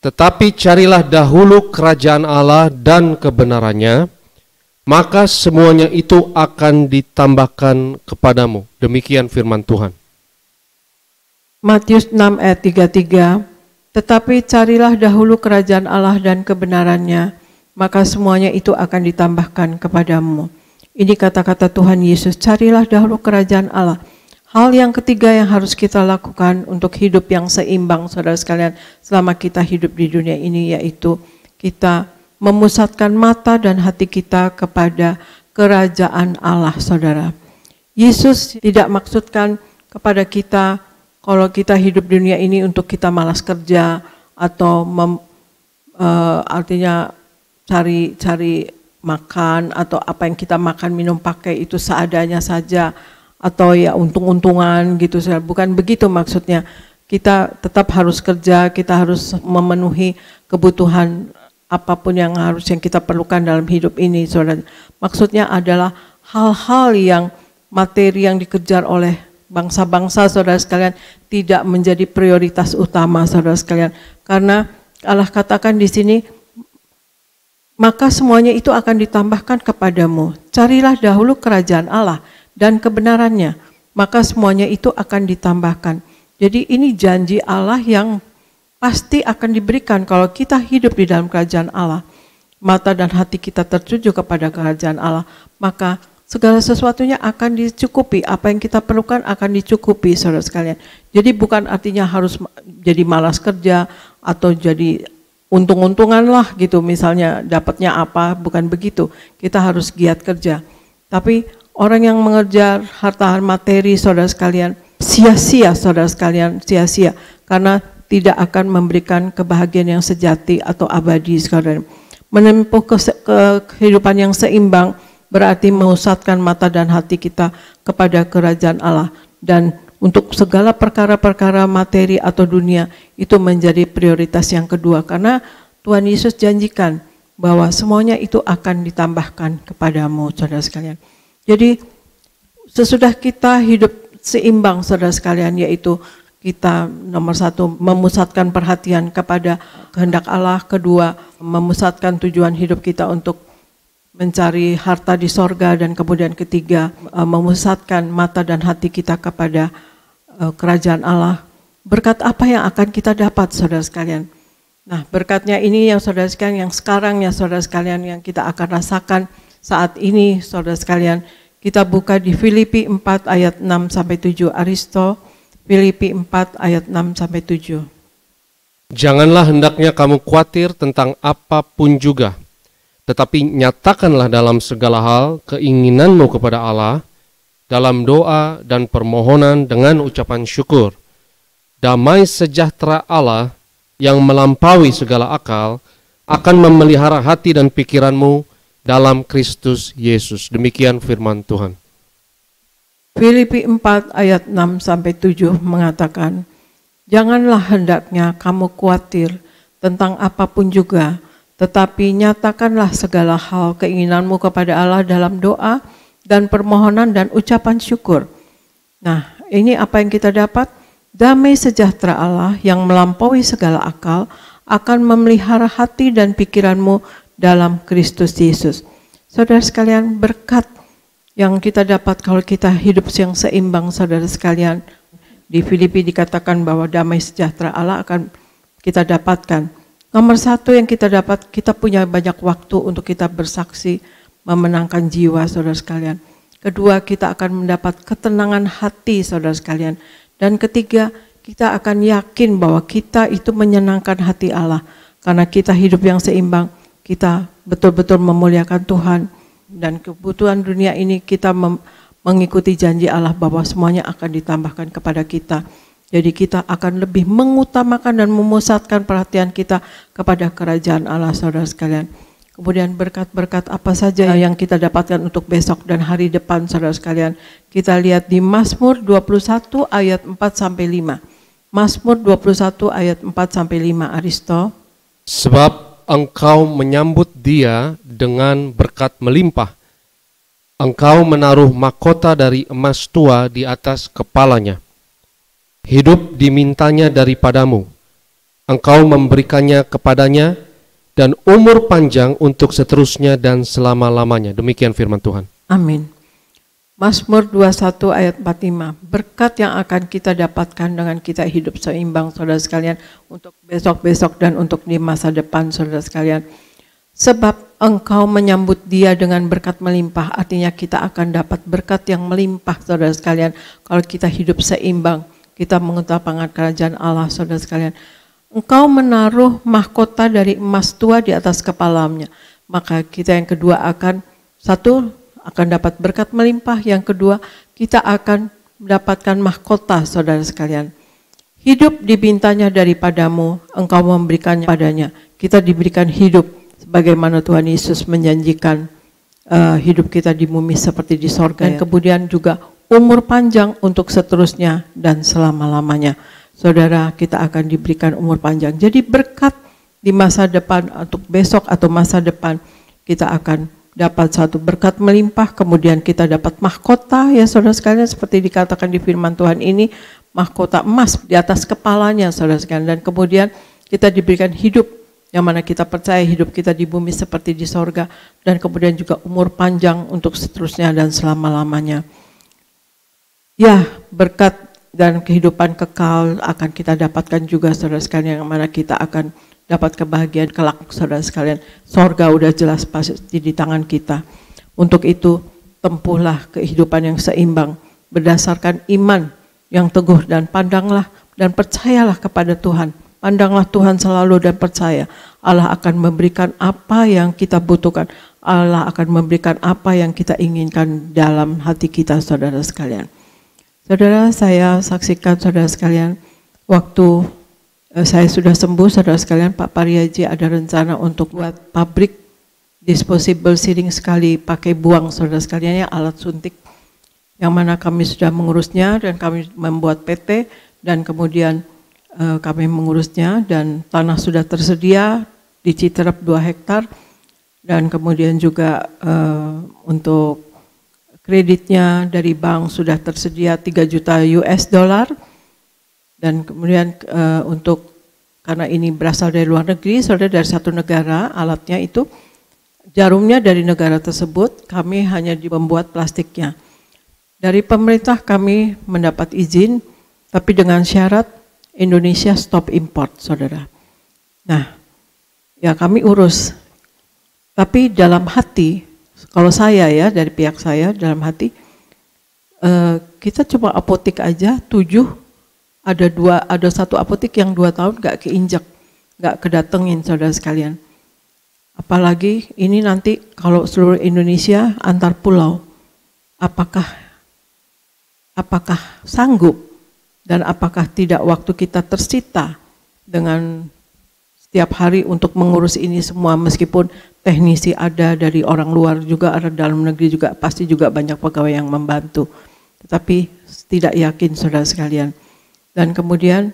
tetapi carilah dahulu kerajaan Allah dan kebenarannya, maka semuanya itu akan ditambahkan kepadamu. Demikian firman Tuhan. Matius 6 ayat 33, tetapi carilah dahulu kerajaan Allah dan kebenarannya, maka semuanya itu akan ditambahkan kepadamu. Ini kata-kata Tuhan Yesus, carilah dahulu kerajaan Allah. Hal yang ketiga yang harus kita lakukan untuk hidup yang seimbang, saudara sekalian, selama kita hidup di dunia ini, yaitu kita memusatkan mata dan hati kita kepada kerajaan Allah, saudara. Yesus tidak maksudkan kepada kita kalau kita hidup di dunia ini untuk kita malas kerja atau artinya cari makan atau apa yang kita makan, minum, pakai itu seadanya saja, atau ya untung-untungan gitu. Bukan begitu maksudnya. Kita tetap harus kerja, kita harus memenuhi kebutuhan apapun yang kita perlukan dalam hidup ini, saudara. Maksudnya adalah hal-hal yang materi yang dikejar oleh bangsa-bangsa, saudara sekalian, tidak menjadi prioritas utama, saudara sekalian. Karena Allah katakan di sini, maka semuanya itu akan ditambahkan kepadamu. Carilah dahulu kerajaan Allah dan kebenarannya, maka semuanya itu akan ditambahkan. Jadi ini janji Allah yang pasti akan diberikan kalau kita hidup di dalam kerajaan Allah. Mata dan hati kita tertuju kepada kerajaan Allah, maka segala sesuatunya akan dicukupi. Apa yang kita perlukan akan dicukupi, saudara sekalian. Jadi bukan artinya harus jadi malas kerja atau jadi untung-untungan lah gitu, misalnya dapatnya apa, bukan begitu. Kita harus giat kerja. Tapi orang yang mengejar harta materi, saudara sekalian, sia-sia, saudara sekalian, sia-sia. Karena tidak akan memberikan kebahagiaan yang sejati atau abadi, saudara. Menempuh kehidupan yang seimbang berarti memusatkan mata dan hati kita kepada kerajaan Allah. Dan untuk segala perkara-perkara materi atau dunia itu menjadi prioritas yang kedua. Karena Tuhan Yesus janjikan bahwa semuanya itu akan ditambahkan kepadamu, saudara sekalian. Jadi sesudah kita hidup seimbang, saudara sekalian, yaitu kita nomor satu memusatkan perhatian kepada kehendak Allah, kedua memusatkan tujuan hidup kita untuk mencari harta di sorga, dan kemudian ketiga memusatkan mata dan hati kita kepada kerajaan Allah. Berkat apa yang akan kita dapat, saudara sekalian? Nah, berkatnya ini yang saudara sekalian, yang sekarang ya saudara sekalian, yang kita akan rasakan saat ini, saudara sekalian. Kita buka di Filipi 4 ayat 6-7, Aristo, Filipi 4 ayat 6-7. Janganlah hendaknya kamu khawatir tentang apapun juga, tetapi nyatakanlah dalam segala hal keinginanmu kepada Allah, dalam doa dan permohonan dengan ucapan syukur. Damai sejahtera Allah yang melampaui segala akal akan memelihara hati dan pikiranmu dalam Kristus Yesus. Demikian firman Tuhan. Filipi 4 ayat 6-7 mengatakan, Janganlah hendaknya kamu khawatir tentang apapun juga, tetapi nyatakanlah segala hal keinginanmu kepada Allah dalam doa dan permohonan dan ucapan syukur. Nah, ini apa yang kita dapat? Damai sejahtera Allah yang melampaui segala akal akan memelihara hati dan pikiranmu dalam Kristus Yesus. Saudara sekalian, berkat yang kita dapat kalau kita hidup yang seimbang, saudara sekalian. Di Filipi dikatakan bahwa damai sejahtera Allah akan kita dapatkan. Nomor satu yang kita dapat, kita punya banyak waktu untuk kita bersaksi, memenangkan jiwa, saudara sekalian. Kedua, kita akan mendapat ketenangan hati, saudara sekalian. Dan ketiga, kita akan yakin bahwa kita itu menyenangkan hati Allah. Karena kita hidup yang seimbang, kita betul-betul memuliakan Tuhan. Dan kebutuhan dunia ini kita mengikuti janji Allah bahwa semuanya akan ditambahkan kepada kita. Jadi kita akan lebih mengutamakan dan memusatkan perhatian kita kepada kerajaan Allah, saudara sekalian. Kemudian berkat-berkat apa saja yang kita dapatkan untuk besok dan hari depan, saudara sekalian. Kita lihat di Mazmur 21 ayat 4-5. Mazmur 21 ayat 4-5, Aristo. Sebab Engkau menyambut dia dengan berkat melimpah. Engkau menaruh mahkota dari emas tua di atas kepalanya. Hidup dimintanya daripadamu. Engkau memberikannya kepadanya dan umur panjang untuk seterusnya dan selama-lamanya. Demikian firman Tuhan. Amin. Mazmur 21 ayat 45. Berkat yang akan kita dapatkan dengan kita hidup seimbang, saudara sekalian, untuk besok-besok dan untuk di masa depan, saudara sekalian. Sebab Engkau menyambut dia dengan berkat melimpah, artinya kita akan dapat berkat yang melimpah, saudara sekalian. Kalau kita hidup seimbang, kita mengutamakan kerajaan Allah, saudara sekalian. Engkau menaruh mahkota dari emas tua di atas kepalanya. Maka kita yang kedua akan, satu, akan dapat berkat melimpah. Yang kedua, kita akan mendapatkan mahkota, saudara sekalian. Hidup dibintanya daripadamu, Engkau memberikannya padanya. Kita diberikan hidup sebagaimana Tuhan Yesus menjanjikan hidup kita di bumi seperti di sorga. Dan kemudian juga umur panjang untuk seterusnya dan selama-lamanya. Saudara, kita akan diberikan umur panjang. Jadi berkat di masa depan, untuk besok atau masa depan, kita akan dapat satu berkat melimpah, kemudian kita dapat mahkota, ya saudara sekalian, seperti dikatakan di firman Tuhan ini, mahkota emas di atas kepalanya, saudara sekalian. Dan kemudian kita diberikan hidup, yang mana kita percaya hidup kita di bumi seperti di sorga, dan kemudian juga umur panjang untuk seterusnya dan selama-lamanya. Ya, berkat dan kehidupan kekal akan kita dapatkan juga, saudara sekalian, yang mana kita akan dapat kebahagiaan kelak, saudara sekalian. Sorga udah jelas pasti di tangan kita. Untuk itu, tempuhlah kehidupan yang seimbang berdasarkan iman yang teguh, dan pandanglah dan percayalah kepada Tuhan. Pandanglah Tuhan selalu dan percaya. Allah akan memberikan apa yang kita butuhkan. Allah akan memberikan apa yang kita inginkan dalam hati kita, saudara sekalian. Saudara, saya saksikan, saudara sekalian, waktu saya sudah sembuh, saudara sekalian, Pak Pariaji ada rencana untuk buat pabrik disposable sealing sekali pakai buang, saudara sekalian, ya, alat suntik, yang mana kami sudah mengurusnya dan kami membuat PT, dan kemudian kami mengurusnya, dan tanah sudah tersedia di Citerep 2 hektar, dan kemudian juga untuk kreditnya dari bank sudah tersedia 3 juta US dollar. Dan kemudian untuk, karena ini berasal dari luar negeri, saudara, dari satu negara alatnya itu, jarumnya dari negara tersebut, kami hanya membuat plastiknya. Dari pemerintah kami mendapat izin, tapi dengan syarat Indonesia stop import, saudara. Nah, ya kami urus. Tapi dalam hati, kalau saya ya, dari pihak saya, dalam hati, kita coba apotek aja 7, ada satu apotek yang 2 tahun gak keinjak, gak kedatengin, saudara sekalian. Apalagi ini nanti kalau seluruh Indonesia antar pulau, apakah sanggup dan apakah tidak waktu kita tersita dengan setiap hari untuk mengurus ini semua, meskipun teknisi ada dari orang luar juga, ada dalam negeri juga, pasti juga banyak pegawai yang membantu. Tetapi tidak yakin, saudara sekalian. Dan kemudian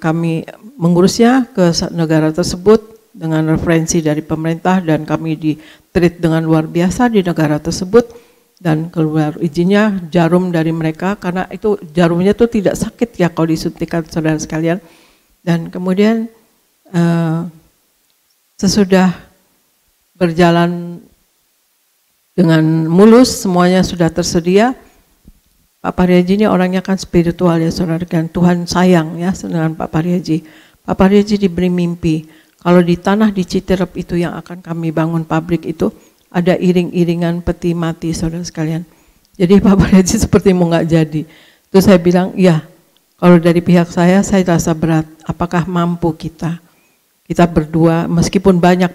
kami mengurusnya ke negara tersebut dengan referensi dari pemerintah, dan kami di-treat dengan luar biasa di negara tersebut, dan keluar izinnya jarum dari mereka, karena itu jarumnya tuh tidak sakit ya kalau disuntikan, saudara sekalian. Dan kemudian sesudah berjalan dengan mulus, semuanya sudah tersedia. Pak Pariaji ini orangnya kan spiritual ya saudara, dan Tuhan sayang ya dengan Pak Pariaji. Pak Pariaji diberi mimpi, kalau di tanah di Citerep itu yang akan kami bangun pabrik itu, ada iring-iringan peti mati saudara sekalian. Jadi Pak Pariaji seperti mau nggak jadi. Terus saya bilang, ya kalau dari pihak saya rasa berat, apakah mampu kita berdua, meskipun banyak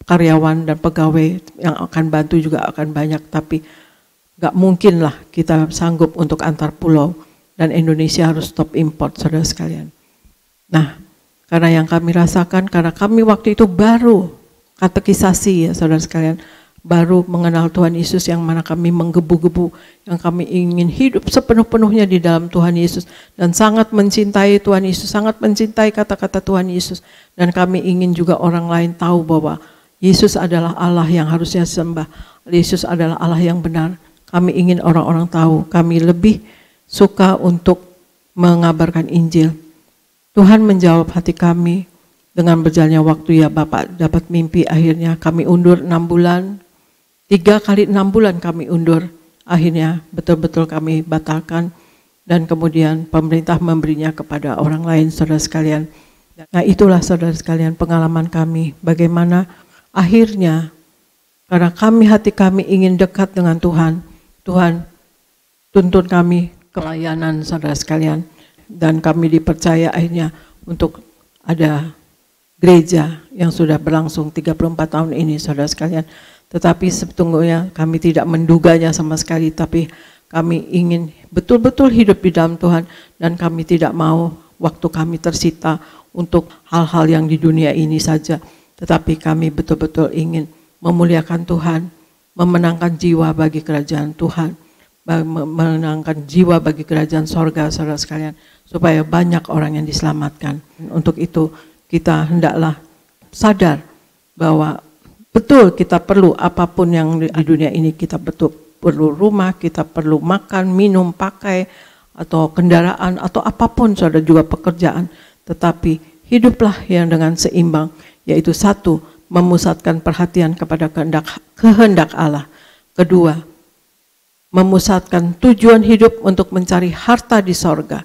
karyawan dan pegawai yang akan bantu juga akan banyak, tapi gak mungkin lah kita sanggup untuk antar pulau, dan Indonesia harus stop import saudara sekalian. Nah, karena yang kami rasakan, karena kami waktu itu baru katekisasi ya saudara sekalian, baru mengenal Tuhan Yesus, yang mana kami menggebu-gebu, yang kami ingin hidup sepenuh-penuhnya di dalam Tuhan Yesus, dan sangat mencintai Tuhan Yesus, sangat mencintai kata-kata Tuhan Yesus, dan kami ingin juga orang lain tahu bahwa Yesus adalah Allah yang harusnya sembah, Yesus adalah Allah yang benar. Kami ingin orang-orang tahu, kami lebih suka untuk mengabarkan Injil. Tuhan menjawab hati kami dengan berjalannya waktu, ya Bapak dapat mimpi, akhirnya kami undur 6 bulan, 3 kali 6 bulan kami undur, akhirnya betul-betul kami batalkan, dan kemudian pemerintah memberinya kepada orang lain saudara sekalian. Nah itulah saudara sekalian pengalaman kami, bagaimana akhirnya karena hati kami ingin dekat dengan Tuhan, Tuhan tuntun kami ke pelayanan saudara sekalian, dan kami dipercaya akhirnya untuk ada gereja yang sudah berlangsung 34 tahun ini saudara sekalian. Tetapi sebetulnya kami tidak menduganya sama sekali, tapi kami ingin betul-betul hidup di dalam Tuhan, dan kami tidak mau waktu kami tersita untuk hal-hal yang di dunia ini saja, tetapi kami betul-betul ingin memuliakan Tuhan, memenangkan jiwa bagi kerajaan Tuhan, memenangkan jiwa bagi kerajaan sorga saudara sekalian, supaya banyak orang yang diselamatkan. Untuk itu kita hendaklah sadar bahwa betul kita perlu apapun yang di dunia ini, kita betul perlu rumah, kita perlu makan, minum, pakai, atau kendaraan, atau apapun saudara, juga pekerjaan. Tetapi hiduplah yang dengan seimbang, yaitu satu, memusatkan perhatian kepada kehendak Allah. Kedua, memusatkan tujuan hidup untuk mencari harta di sorga,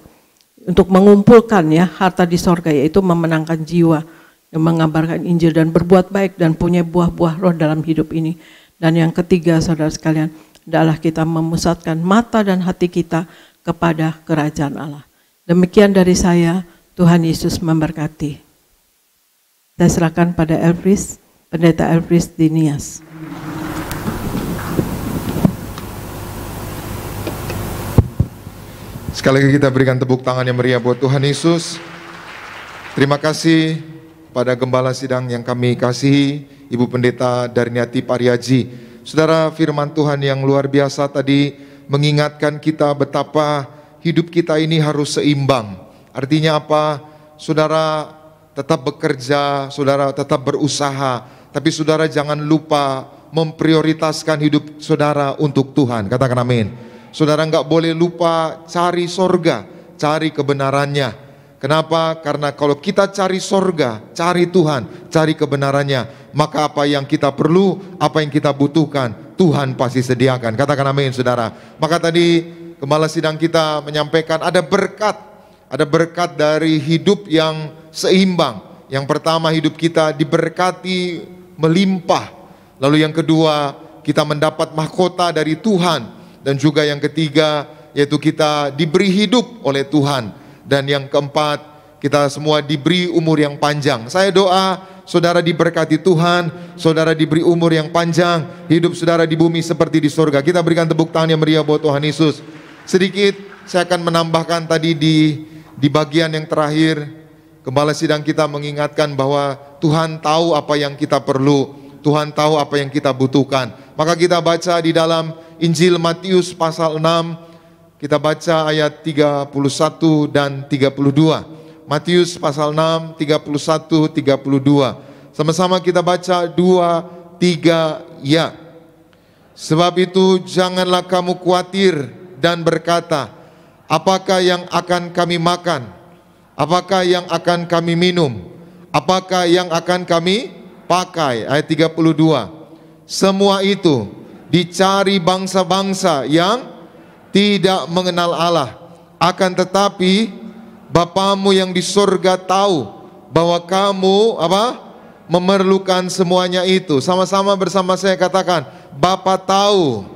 untuk mengumpulkan ya harta di sorga, yaitu memenangkan jiwa, yang mengabarkan Injil dan berbuat baik dan punya buah-buah roh dalam hidup ini. Dan yang ketiga saudara sekalian, adalah kita memusatkan mata dan hati kita kepada kerajaan Allah. Demikian dari saya, Tuhan Yesus memberkati. Saya serahkan pada Elfris, Pendeta Elfris Dinias. Sekali lagi kita berikan tepuk tangan yang meriah buat Tuhan Yesus. Terima kasih pada Gembala Sidang yang kami kasihi, Ibu Pendeta Darniati Pariaji. Saudara, firman Tuhan yang luar biasa tadi mengingatkan kita betapa hidup kita ini harus seimbang. Artinya apa? Saudara tetap bekerja, saudara tetap berusaha, tapi saudara jangan lupa memprioritaskan hidup saudara untuk Tuhan. Katakan amin. Saudara nggak boleh lupa cari sorga, cari kebenarannya. Kenapa? Karena kalau kita cari sorga, cari Tuhan, cari kebenarannya, maka apa yang kita perlu, apa yang kita butuhkan, Tuhan pasti sediakan. Katakan amin saudara. Maka tadi Gembala Sidang kita menyampaikan ada berkat dari hidup yang seimbang. Yang pertama, hidup kita diberkati melimpah. Lalu yang kedua, kita mendapat mahkota dari Tuhan. Dan juga yang ketiga, yaitu kita diberi hidup oleh Tuhan. Dan yang keempat, kita semua diberi umur yang panjang. Saya doa saudara diberkati Tuhan, saudara diberi umur yang panjang, hidup saudara di bumi seperti di surga. Kita berikan tepuk tangan yang meriah buat Tuhan Yesus. Sedikit saya akan menambahkan tadi di bagian yang terakhir. Gembala Sidang kita mengingatkan bahwa Tuhan tahu apa yang kita perlu, Tuhan tahu apa yang kita butuhkan. Maka kita baca di dalam Injil Matius pasal 6, kita baca ayat 31 dan 32. Matius pasal 6, 31, 32. Sama-sama kita baca 2, 3, ya. Sebab itu janganlah kamu khawatir dan berkata, apakah yang akan kami makan? Apakah yang akan kami minum? Apakah yang akan kami pakai? Ayat 32. Semua itu dicari bangsa-bangsa yang tidak mengenal Allah. Akan tetapi Bapamu yang di surga tahu bahwa kamu memerlukan semuanya itu. Sama-sama bersama saya katakan, Bapa tahu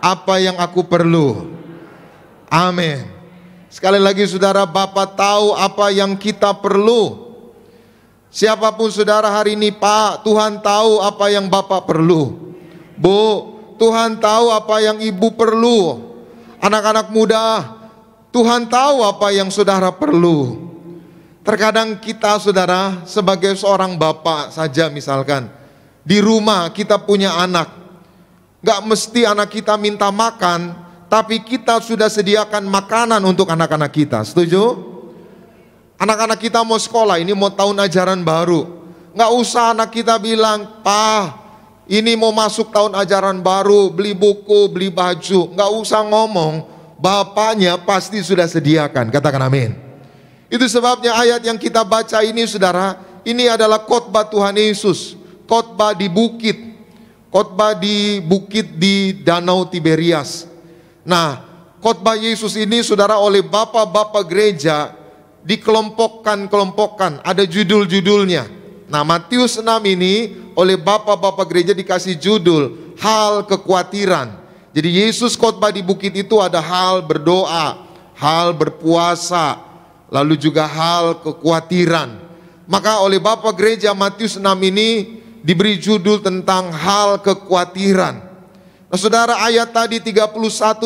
apa yang aku perlu. Amin. Sekali lagi saudara, Bapa tahu apa yang kita perlu. Siapapun saudara hari ini, Pak, Tuhan tahu apa yang Bapak perlu. Bu, Tuhan tahu apa yang Ibu perlu. Anak-anak muda, Tuhan tahu apa yang saudara perlu. Terkadang kita saudara sebagai seorang bapak saja misalkan, di rumah kita punya anak, gak mesti anak kita minta makan, tapi kita sudah sediakan makanan untuk anak-anak kita. Setuju? Anak-anak kita mau sekolah, ini mau tahun ajaran baru, gak usah anak kita bilang, Pak, ini mau masuk tahun ajaran baru, beli buku, beli baju. Gak usah ngomong, Bapaknya pasti sudah sediakan. Katakan amin. Itu sebabnya ayat yang kita baca ini saudara, ini adalah khotbah Tuhan Yesus. Khotbah di bukit. Khotbah di bukit di Danau Tiberias. Nah, khotbah Yesus ini saudara oleh bapak-bapak gereja dikelompokkan, ada judul-judulnya. Nah, Matius 6 ini oleh bapak-bapak gereja dikasih judul hal kekhawatiran. Jadi Yesus khotbah di bukit itu ada hal berdoa, hal berpuasa, lalu juga hal kekhawatiran. Maka oleh bapak gereja Matius 6 ini diberi judul tentang hal kekhawatiran. Nah, saudara, ayat tadi 31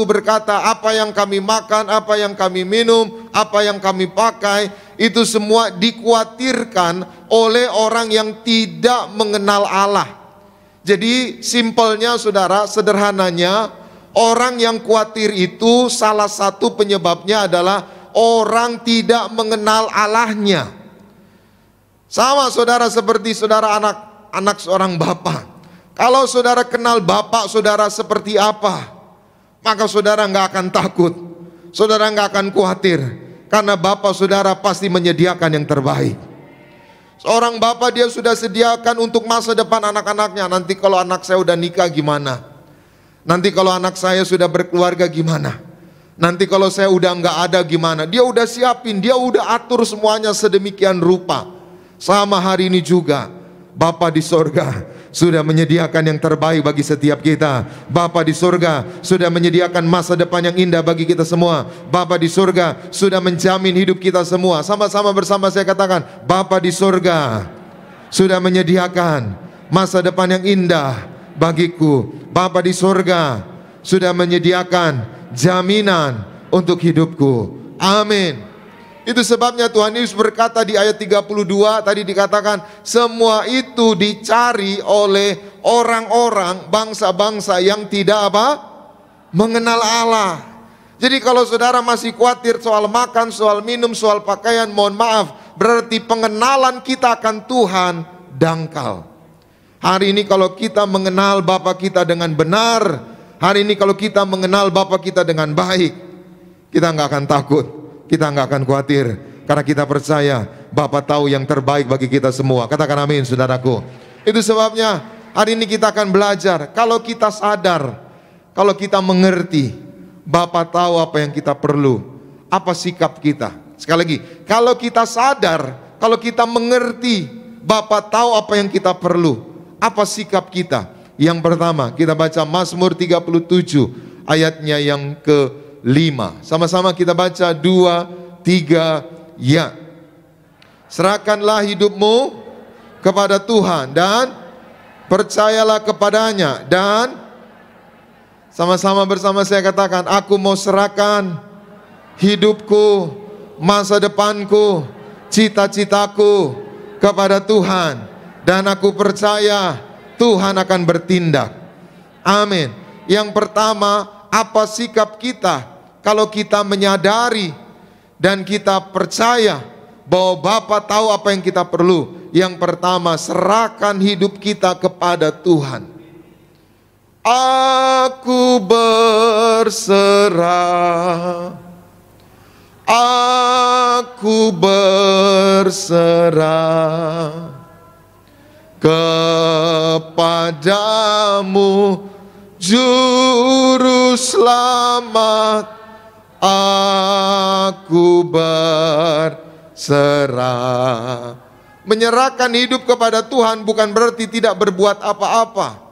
berkata, apa yang kami makan, apa yang kami minum, apa yang kami pakai, itu semua dikhawatirkan oleh orang yang tidak mengenal Allah. Jadi simpelnya saudara, sederhananya, orang yang khawatir itu salah satu penyebabnya adalah orang tidak mengenal Allahnya. Sama saudara seperti saudara anak seorang bapak. Kalau saudara kenal bapak saudara seperti apa, maka saudara nggak akan takut, saudara nggak akan khawatir, karena bapak saudara pasti menyediakan yang terbaik. Seorang bapak dia sudah sediakan untuk masa depan anak-anaknya. Nanti kalau anak saya udah nikah gimana? Nanti kalau anak saya sudah berkeluarga gimana? Nanti kalau saya udah nggak ada gimana? Dia udah siapin, dia udah atur semuanya sedemikian rupa. Sama hari ini juga, Bapa di sorga sudah menyediakan yang terbaik bagi setiap kita. Bapa di surga sudah menyediakan masa depan yang indah bagi kita semua. Bapa di surga sudah menjamin hidup kita semua. Sama-sama bersama saya katakan, Bapa di surga sudah menyediakan masa depan yang indah bagiku. Bapa di surga sudah menyediakan jaminan untuk hidupku. Amin. Itu sebabnya Tuhan Yesus berkata di ayat 32 tadi dikatakan, semua itu dicari oleh orang-orang bangsa-bangsa yang tidak mengenal Allah. Jadi kalau saudara masih khawatir soal makan, soal minum, soal pakaian, mohon maaf, berarti pengenalan kita akan Tuhan dangkal. Hari ini kalau kita mengenal Bapa kita dengan benar, hari ini kalau kita mengenal Bapa kita dengan baik, kita nggak akan takut, kita nggak akan khawatir, karena kita percaya Bapa tahu yang terbaik bagi kita semua. Katakan amin saudaraku. Itu sebabnya hari ini kita akan belajar, kalau kita sadar, kalau kita mengerti Bapa tahu apa yang kita perlu, apa sikap kita. Sekali lagi, kalau kita sadar, kalau kita mengerti Bapa tahu apa yang kita perlu, apa sikap kita? Yang pertama, kita baca Mazmur 37 ayatnya yang ke-5. Sama-sama kita baca 2, 3, ya. Serahkanlah hidupmu kepada Tuhan dan percayalah kepadanya, dan sama-sama bersama saya katakan, aku mau serahkan hidupku, masa depanku, cita-citaku kepada Tuhan, dan aku percaya Tuhan akan bertindak. Amin. Yang pertama, apa sikap kita kalau kita menyadari dan kita percaya bahwa Bapa tahu apa yang kita perlu. Yang pertama, serahkan hidup kita kepada Tuhan. Aku berserah, aku berserah kepadamu, Juru Selamat. Aku berserah. Menyerahkan hidup kepada Tuhan bukan berarti tidak berbuat apa-apa.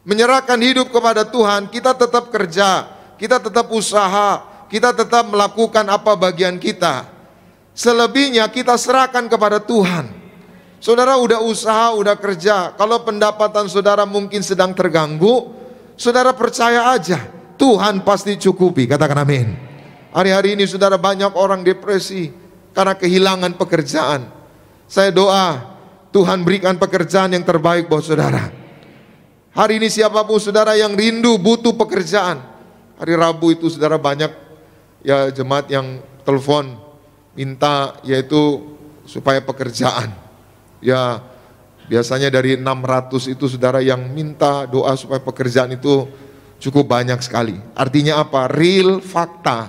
Menyerahkan hidup kepada Tuhan, kita tetap kerja, kita tetap usaha, kita tetap melakukan apa bagian kita. Selebihnya kita serahkan kepada Tuhan. Saudara udah usaha, udah kerja, kalau pendapatan saudara mungkin sedang terganggu, saudara percaya aja, Tuhan pasti cukupi. Katakan amin. Hari-hari ini saudara, banyak orang depresi karena kehilangan pekerjaan. Saya doa, Tuhan berikan pekerjaan yang terbaik buat saudara. Hari ini siapapun saudara yang rindu butuh pekerjaan. Hari Rabu itu saudara banyak ya jemaat yang telepon minta yaitu supaya pekerjaan. Ya biasanya dari 600 itu saudara yang minta doa supaya pekerjaan itu cukup banyak sekali. Artinya apa? Real fakta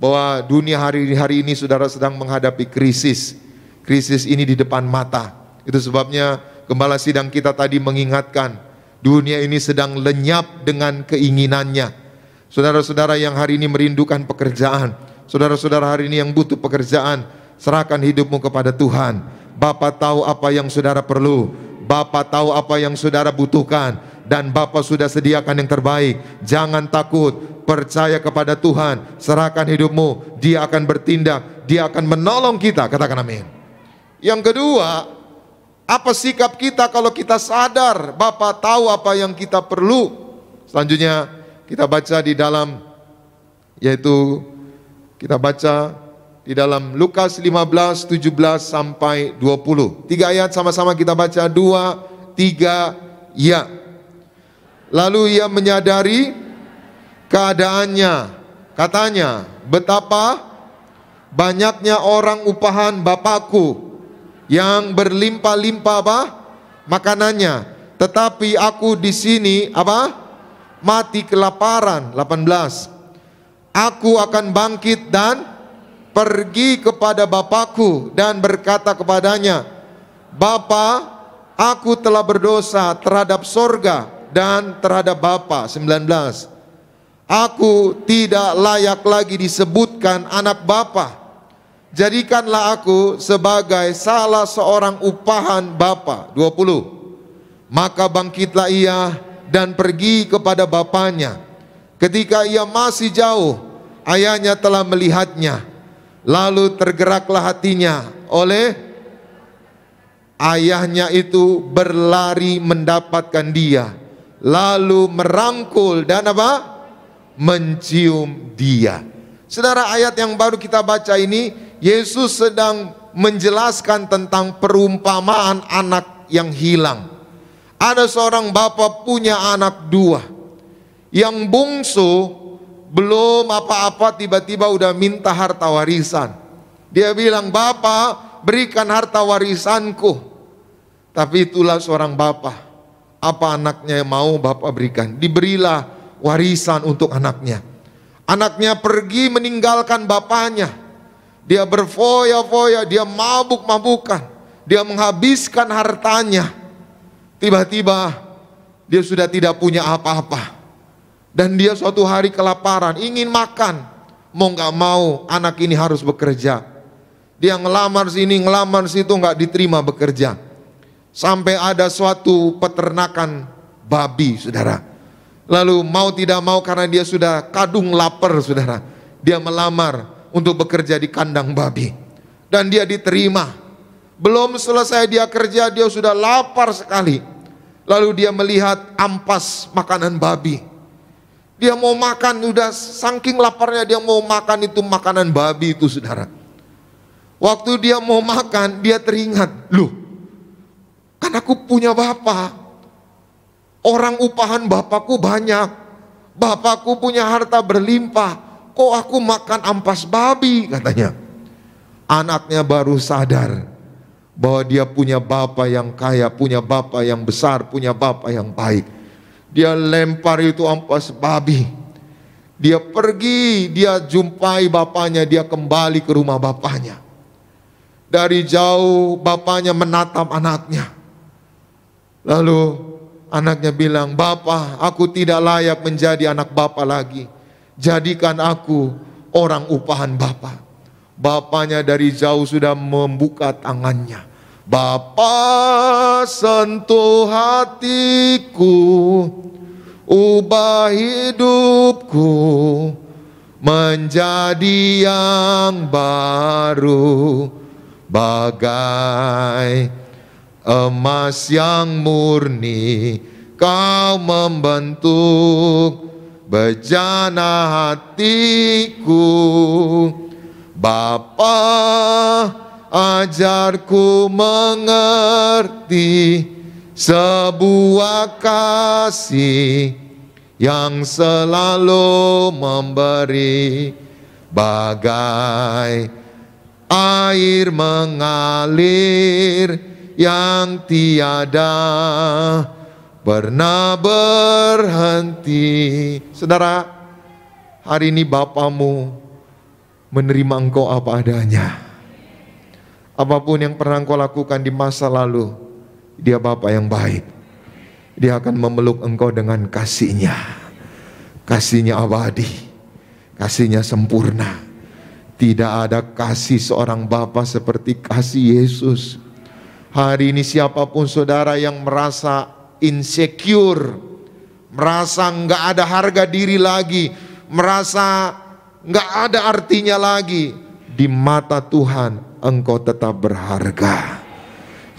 bahwa dunia hari ini saudara sedang menghadapi krisis. Krisis ini di depan mata. Itu sebabnya gembala sidang kita tadi mengingatkan, dunia ini sedang lenyap dengan keinginannya. Saudara-saudara yang hari ini merindukan pekerjaan, saudara-saudara hari ini yang butuh pekerjaan, serahkan hidupmu kepada Tuhan. Bapa tahu apa yang saudara perlu, Bapa tahu apa yang saudara butuhkan, dan Bapa sudah sediakan yang terbaik. Jangan takut, percaya kepada Tuhan, serahkan hidupmu, Dia akan bertindak, Dia akan menolong kita. Katakan amin. Yang kedua, apa sikap kita kalau kita sadar Bapa tahu apa yang kita perlu? Selanjutnya kita baca di dalam, yaitu kita baca di dalam Lukas 15, 17 sampai 20. 3 ayat sama-sama kita baca, 2, 3, ya. Lalu ia menyadari keadaannya, katanya, betapa banyaknya orang upahan Bapakku yang berlimpah-limpah apa? Makanannya, tetapi aku di sini apa? Mati kelaparan. 18. Aku akan bangkit dan pergi kepada Bapakku dan berkata kepadanya, Bapa, aku telah berdosa terhadap sorga dan terhadap Bapa. 19. Aku tidak layak lagi disebutkan anak Bapa. Jadikanlah aku sebagai salah seorang upahan Bapa. 20. Maka bangkitlah ia dan pergi kepada bapanya. Ketika ia masih jauh, ayahnya telah melihatnya. Lalu tergeraklah hatinya oleh ayahnya itu, berlari mendapatkan dia, lalu merangkul dan apa? Mencium dia. Saudara, ayat yang baru kita baca ini, Yesus sedang menjelaskan tentang perumpamaan anak yang hilang. Ada seorang bapa punya anak 2. Yang bungsu belum apa-apa tiba-tiba udah minta harta warisan. Dia bilang, Bapa, berikan harta warisanku. Tapi itulah seorang bapa. Apa anaknya yang mau Bapa berikan? Diberilah warisan untuk anaknya. Anaknya pergi meninggalkan bapaknya. Dia berfoya-foya, dia mabuk-mabukan, dia menghabiskan hartanya. Tiba-tiba dia sudah tidak punya apa-apa. Dan dia suatu hari kelaparan, ingin makan. Mau gak mau anak ini harus bekerja. Dia ngelamar sini, ngelamar situ, gak diterima bekerja. Sampai ada suatu peternakan babi, saudara. Lalu mau tidak mau karena dia sudah kadung lapar, saudara, dia melamar untuk bekerja di kandang babi. Dan dia diterima. Belum selesai dia kerja, dia sudah lapar sekali. Lalu dia melihat ampas makanan babi. Dia mau makan, udah saking laparnya dia mau makan itu makanan babi itu, saudara. Waktu dia mau makan, dia teringat, loh, kan aku punya bapak. Orang upahan bapakku banyak. Bapakku punya harta berlimpah. Kok aku makan ampas babi, katanya. Anaknya baru sadar bahwa dia punya bapa yang kaya, punya bapa yang besar, punya bapa yang baik. Dia lempar itu ampas babi. Dia pergi, dia jumpai bapaknya, dia kembali ke rumah bapaknya. Dari jauh bapaknya menatap anaknya. Lalu anaknya bilang, "Bapa, aku tidak layak menjadi anak bapa lagi. Jadikan aku orang upahan bapa." Bapaknya dari jauh sudah membuka tangannya. "Bapa, sentuh hatiku, ubah hidupku menjadi yang baru, bagai emas yang murni kau membentuk bejana hatiku. Bapa, ajarku mengerti sebuah kasih yang selalu memberi, bagai air mengalir yang tiada pernah berhenti." Saudara, hari ini Bapamu menerima engkau apa adanya. Apapun yang pernah engkau lakukan di masa lalu, Dia Bapa yang baik. Dia akan memeluk engkau dengan kasih-Nya. Kasih-Nya abadi, kasih-Nya sempurna. Tidak ada kasih seorang Bapa seperti kasih Yesus. Hari ini siapapun saudara yang merasa insecure, merasa nggak ada harga diri lagi, merasa nggak ada artinya lagi, di mata Tuhan engkau tetap berharga.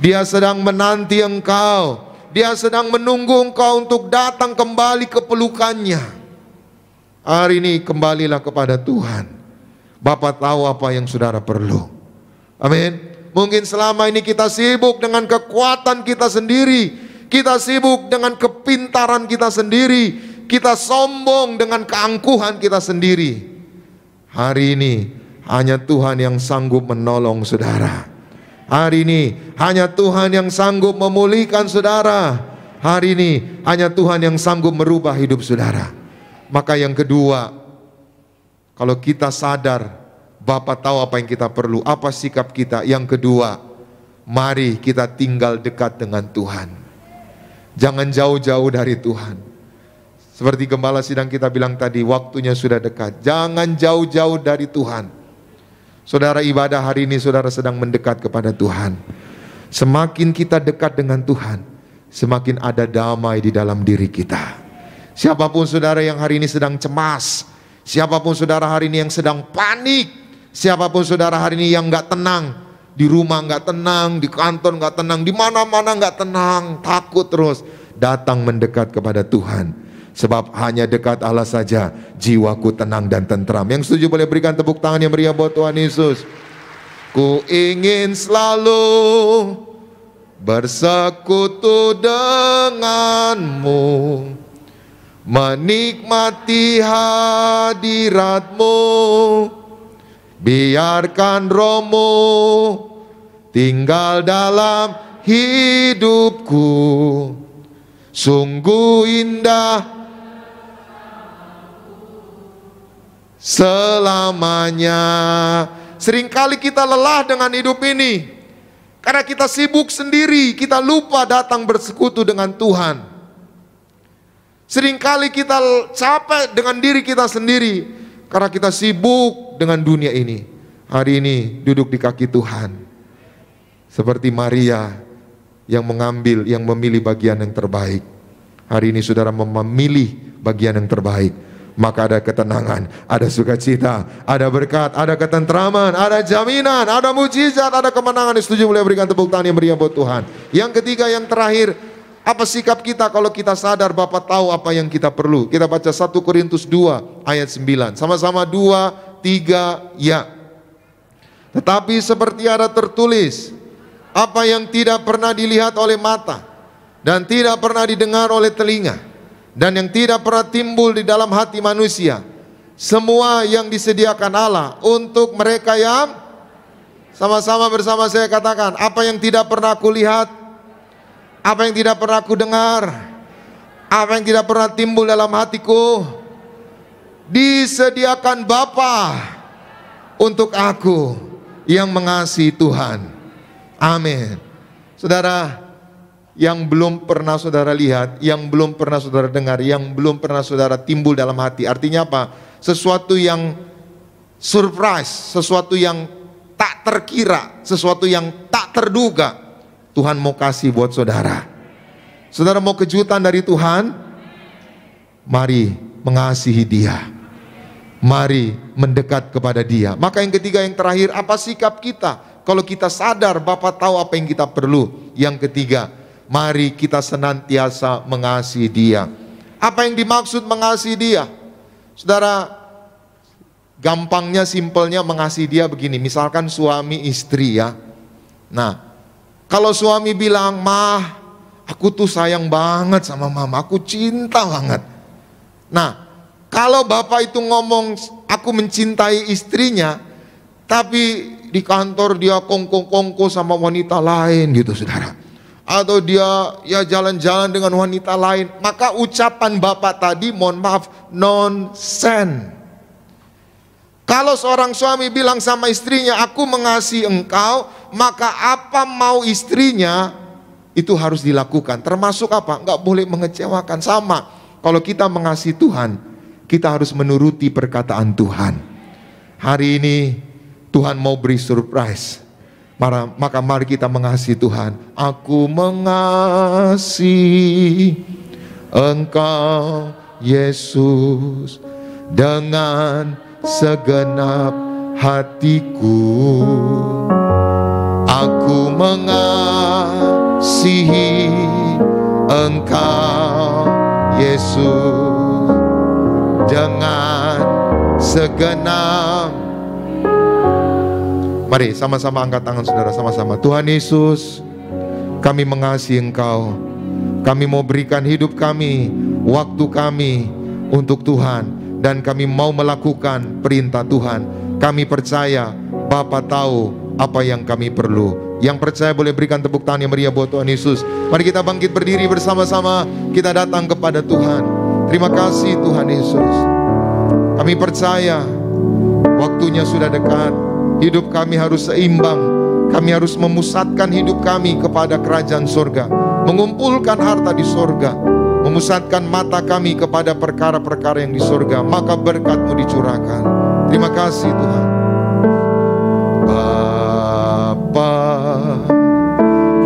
Dia sedang menanti engkau, Dia sedang menunggu engkau untuk datang kembali ke pelukannya. Hari ini kembalilah kepada Tuhan. Bapa tahu apa yang saudara perlu. Amin. Mungkin selama ini kita sibuk dengan kekuatan kita sendiri, kita sibuk dengan kepintaran kita sendiri, kita sombong dengan keangkuhan kita sendiri. Hari ini hanya Tuhan yang sanggup menolong saudara. Hari ini hanya Tuhan yang sanggup memulihkan saudara. Hari ini hanya Tuhan yang sanggup merubah hidup saudara. Maka yang kedua, kalau kita sadar Bapa tahu apa yang kita perlu, apa sikap kita. Yang kedua, mari kita tinggal dekat dengan Tuhan. Jangan jauh-jauh dari Tuhan. Seperti gembala sidang kita bilang tadi, waktunya sudah dekat. Jangan jauh-jauh dari Tuhan. Saudara, ibadah hari ini saudara sedang mendekat kepada Tuhan. Semakin kita dekat dengan Tuhan, semakin ada damai di dalam diri kita. Siapapun saudara yang hari ini sedang cemas, siapapun saudara hari ini yang sedang panik, siapapun saudara hari ini yang gak tenang, di rumah gak tenang, di kantor gak tenang, di mana-mana gak tenang, takut terus, datang mendekat kepada Tuhan. Sebab hanya dekat Allah saja jiwaku tenang dan tentram. Yang setuju boleh berikan tepuk tangan yang meriah buat Tuhan Yesus. Ku ingin selalu bersekutu denganmu, menikmati hadiratmu. Biarkan Roh-Mu tinggal dalam hidupku. Sungguh indah selamanya. Seringkali kita lelah dengan hidup ini karena kita sibuk sendiri, kita lupa datang bersekutu dengan Tuhan. Seringkali kita capek dengan diri kita sendiri karena kita sibuk dengan dunia ini. Hari ini duduk di kaki Tuhan, seperti Maria yang mengambil, yang memilih bagian yang terbaik. Hari ini saudara memilih bagian yang terbaik, maka ada ketenangan, ada sukacita, ada berkat, ada ketentraman, ada jaminan, ada mujizat, ada kemenangan. Setuju boleh berikan tepuk tangan yang meriah buat Tuhan. Yang ketiga, yang terakhir, apa sikap kita kalau kita sadar Bapa tahu apa yang kita perlu? Kita baca 1 Korintus 2 ayat 9. Sama-sama 2, 3, ya. Tetapi seperti ada tertulis, apa yang tidak pernah dilihat oleh mata dan tidak pernah didengar oleh telinga dan yang tidak pernah timbul di dalam hati manusia, semua yang disediakan Allah untuk mereka yang Sama-sama bersama saya katakan, apa yang tidak pernah aku lihat, apa yang tidak pernah aku dengar, apa yang tidak pernah timbul dalam hatiku, disediakan Bapa untuk aku yang mengasihi Tuhan. Amin. Saudara, yang belum pernah saudara lihat, yang belum pernah saudara dengar, yang belum pernah saudara timbul dalam hati, artinya apa? Sesuatu yang surprise, sesuatu yang tak terkira, sesuatu yang tak terduga, Tuhan mau kasih buat saudara. Saudara mau kejutan dari Tuhan? Mari mengasihi Dia, mari mendekat kepada Dia. Maka yang ketiga, yang terakhir, apa sikap kita? Kalau kita sadar Bapa tahu apa yang kita perlu. Yang ketiga, mari kita senantiasa mengasihi Dia. Apa yang dimaksud mengasihi Dia? Saudara, gampangnya, simpelnya mengasihi Dia begini. Misalkan suami istri ya. Nah, kalau suami bilang, "Mah, aku tuh sayang banget sama mama, aku cinta banget." Nah, kalau bapak itu ngomong, "Aku mencintai istrinya," tapi di kantor dia kongko-kongko sama wanita lain gitu saudara, atau dia ya jalan-jalan dengan wanita lain, maka ucapan bapak tadi, mohon maaf, nonsen. Kalau seorang suami bilang sama istrinya, "Aku mengasihi engkau," maka apa mau istrinya itu harus dilakukan. Termasuk apa? Enggak boleh mengecewakan. Sama, kalau kita mengasihi Tuhan, kita harus menuruti perkataan Tuhan. Hari ini Tuhan mau beri surprise. Maka mari kita mengasihi Tuhan. Aku mengasihi engkau Yesus dengan segenap hatiku. Aku mengasihi engkau Yesus dengan segenap. Mari sama-sama angkat tangan saudara, sama-sama. Tuhan Yesus, kami mengasihi Engkau. Kami mau berikan hidup kami, waktu kami untuk Tuhan, dan kami mau melakukan perintah Tuhan. Kami percaya Bapa tahu apa yang kami perlu. Yang percaya boleh berikan tepuk tangan yang meriah buat Tuhan Yesus. Mari kita bangkit berdiri bersama-sama. Kita datang kepada Tuhan. Terima kasih Tuhan Yesus. Kami percaya waktunya sudah dekat. Hidup kami harus seimbang. Kami harus memusatkan hidup kami kepada kerajaan surga, mengumpulkan harta di surga, memusatkan mata kami kepada perkara-perkara yang di surga, maka berkat-Mu dicurahkan. Terima kasih Tuhan. Bapa,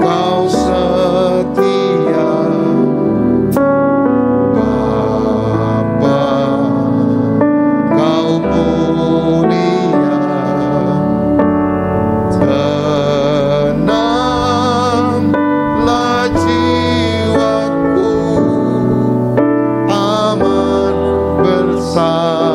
Kau setia. Bapa, Kau mulia. Tenanglah jiwaku, aman bersamamu.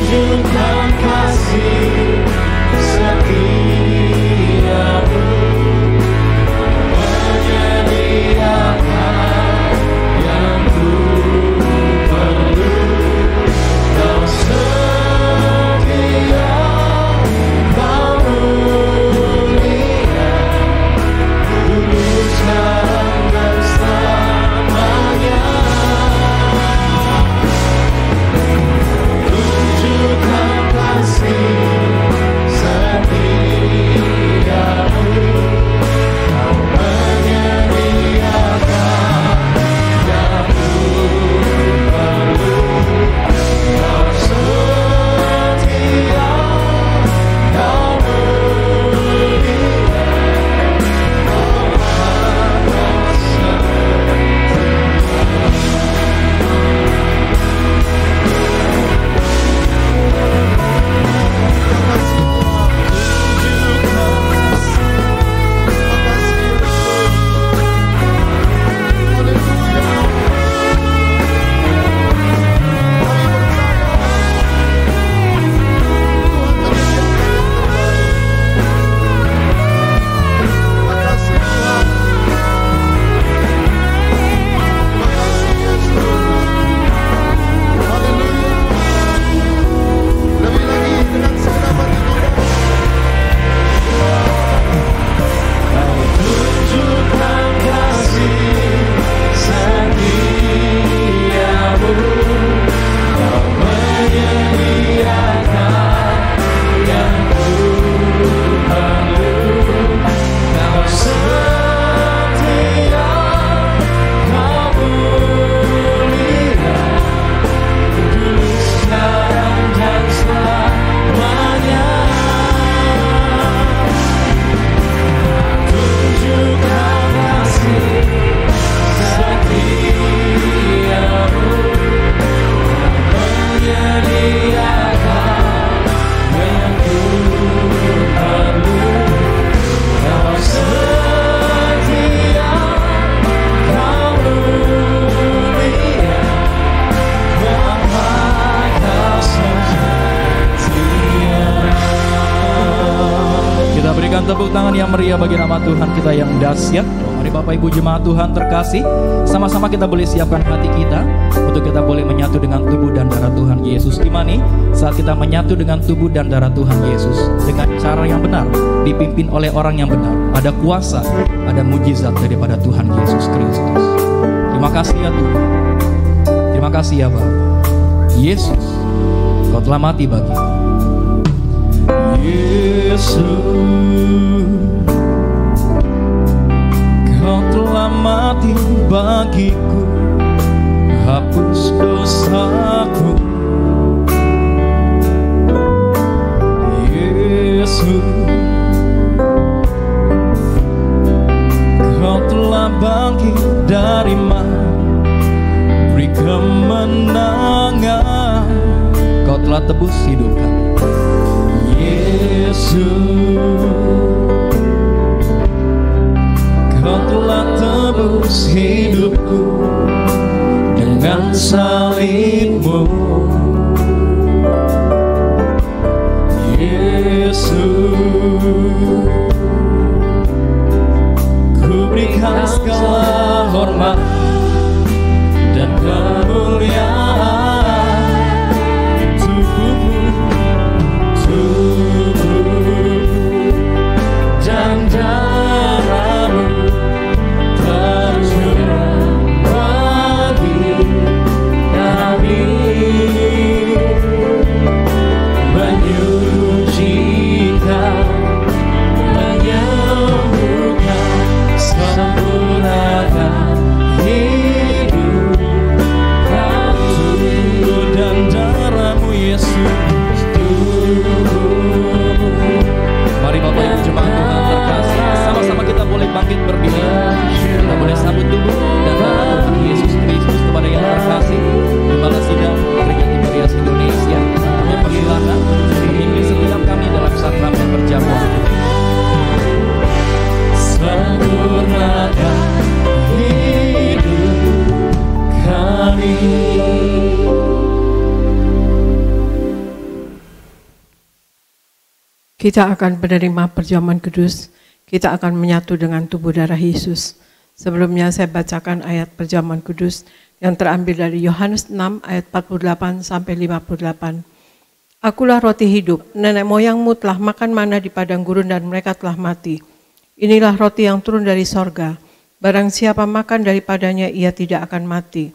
tunjukkan kasih setiamu, menyediakan yang ku perlu. Kau setia, kau mulia, dulu sekarang dan selamanya. Tunjukkan kasih setiamu, kau menyediakan yang ku perlu. Kau setia, kau mulia, kau akan tepuk tangan yang meriah bagi nama Tuhan kita yang dahsyat. Mari Bapak Ibu jemaat Tuhan terkasih, sama-sama kita boleh siapkan hati kita untuk kita boleh menyatu dengan tubuh dan darah Tuhan Yesus. Gimana saat kita menyatu dengan tubuh dan darah Tuhan Yesus dengan cara yang benar, dipimpin oleh orang yang benar, ada kuasa, ada mujizat daripada Tuhan Yesus Kristus. Terima kasih ya Tuhan, terima kasih ya Bapa. Yesus, Kau telah mati bagi Yesus, Kau telah mati bagiku, hapus dosaku. Yesus, Kau telah bangkit dari mati, beri kemenangan. Kau telah tebus hidup kami. Yesus, Kau telah tebus hidupku dengan salib-Mu. Yesus, ku berikan segala hormat dan kemuliaan tubuh-Mu, dan darah-Mu tercurah bagi kami, menyucikan, menyembuhkan, sempurnakan hidup kami. Kita akan menerima perjamuan kudus, kita akan menyatu dengan tubuh darah Yesus. Sebelumnya saya bacakan ayat perjamuan kudus yang terambil dari Yohanes 6 ayat 48 sampai 58. Akulah roti hidup, nenek moyangmu telah makan mana di padang gurun dan mereka telah mati. Inilah roti yang turun dari sorga, barang siapa makan daripadanya ia tidak akan mati.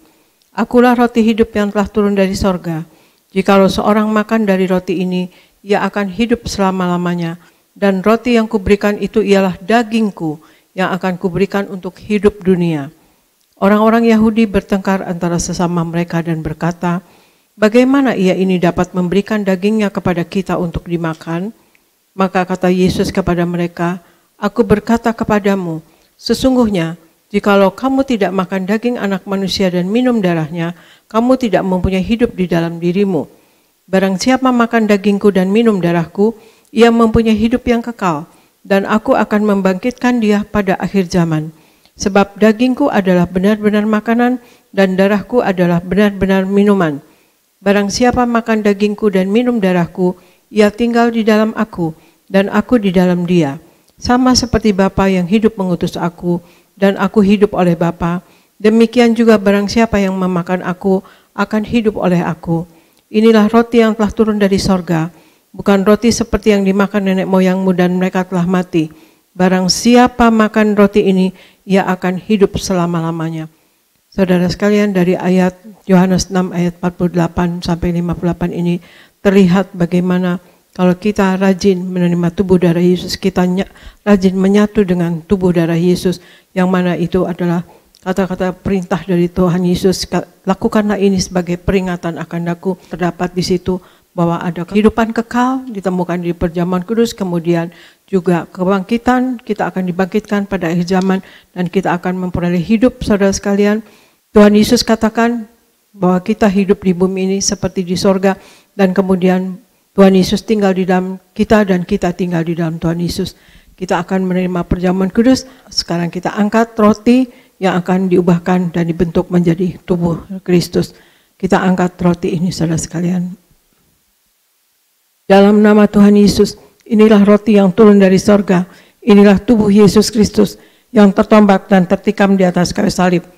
Akulah roti hidup yang telah turun dari sorga. Jikalau seorang makan dari roti ini, ia akan hidup selama-lamanya. Dan roti yang kuberikan itu ialah dagingku yang akan kuberikan untuk hidup dunia. Orang-orang Yahudi bertengkar antara sesama mereka dan berkata, bagaimana ia ini dapat memberikan dagingnya kepada kita untuk dimakan? Maka kata Yesus kepada mereka, aku berkata kepadamu, sesungguhnya jikalau kamu tidak makan daging anak manusia dan minum darahnya, kamu tidak mempunyai hidup di dalam dirimu. Barang siapa makan dagingku dan minum darahku, ia mempunyai hidup yang kekal, dan aku akan membangkitkan dia pada akhir zaman. Sebab dagingku adalah benar-benar makanan, dan darahku adalah benar-benar minuman. Barang siapa makan dagingku dan minum darahku, ia tinggal di dalam aku, dan aku di dalam dia. Sama seperti Bapa yang hidup mengutus aku, dan aku hidup oleh Bapa, demikian juga barang siapa yang memakan aku, akan hidup oleh aku. Inilah roti yang telah turun dari sorga, bukan roti seperti yang dimakan nenek moyangmu dan mereka telah mati. Barang siapa makan roti ini, ia akan hidup selama-lamanya. Saudara sekalian, dari ayat Yohanes 6 ayat 48 sampai 58 ini terlihat bagaimana kalau kita rajin menerima tubuh darah Yesus, kita rajin menyatu dengan tubuh darah Yesus, yang mana itu adalah kata-kata perintah dari Tuhan Yesus, lakukanlah ini sebagai peringatan akan aku. Terdapat di situ bahwa ada kehidupan kekal ditemukan di perjamuan kudus, kemudian juga kebangkitan, kita akan dibangkitkan pada akhir zaman dan kita akan memperoleh hidup. Saudara sekalian, Tuhan Yesus katakan bahwa kita hidup di bumi ini seperti di sorga, dan kemudian Tuhan Yesus tinggal di dalam kita dan kita tinggal di dalam Tuhan Yesus. Kita akan menerima perjamuan kudus. Sekarang kita angkat roti yang akan diubahkan dan dibentuk menjadi tubuh Kristus. Kita angkat roti ini, saudara sekalian. Dalam nama Tuhan Yesus, inilah roti yang turun dari sorga. Inilah tubuh Yesus Kristus yang tertombak dan tertikam di atas kayu salib.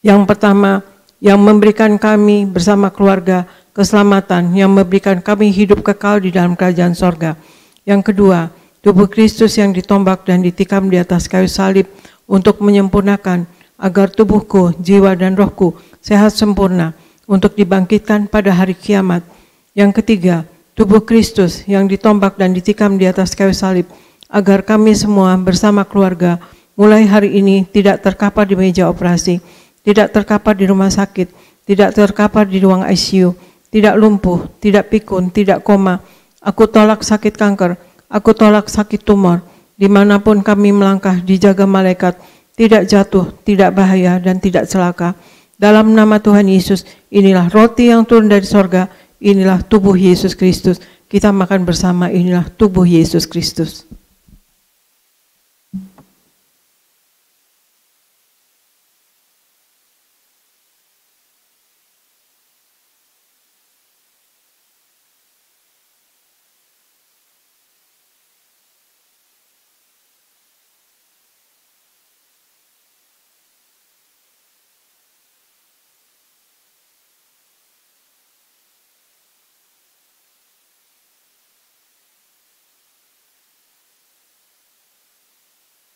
Yang pertama, yang memberikan kami bersama keluarga keselamatan, yang memberikan kami hidup kekal di dalam kerajaan sorga. Yang kedua, tubuh Kristus yang ditombak dan ditikam di atas kayu salib untuk menyempurnakan agar tubuhku, jiwa dan rohku sehat sempurna untuk dibangkitkan pada hari kiamat. Yang ketiga, tubuh Kristus yang ditombak dan ditikam di atas kayu salib agar kami semua bersama keluarga mulai hari ini tidak terkapar di meja operasi, tidak terkapar di rumah sakit, tidak terkapar di ruang ICU, tidak lumpuh, tidak pikun, tidak koma. Aku tolak sakit kanker, aku tolak sakit tumor. Dimanapun kami melangkah dijaga malaikat, tidak jatuh, tidak bahaya, dan tidak celaka. Dalam nama Tuhan Yesus, inilah roti yang turun dari sorga, inilah tubuh Yesus Kristus. Kita makan bersama, inilah tubuh Yesus Kristus.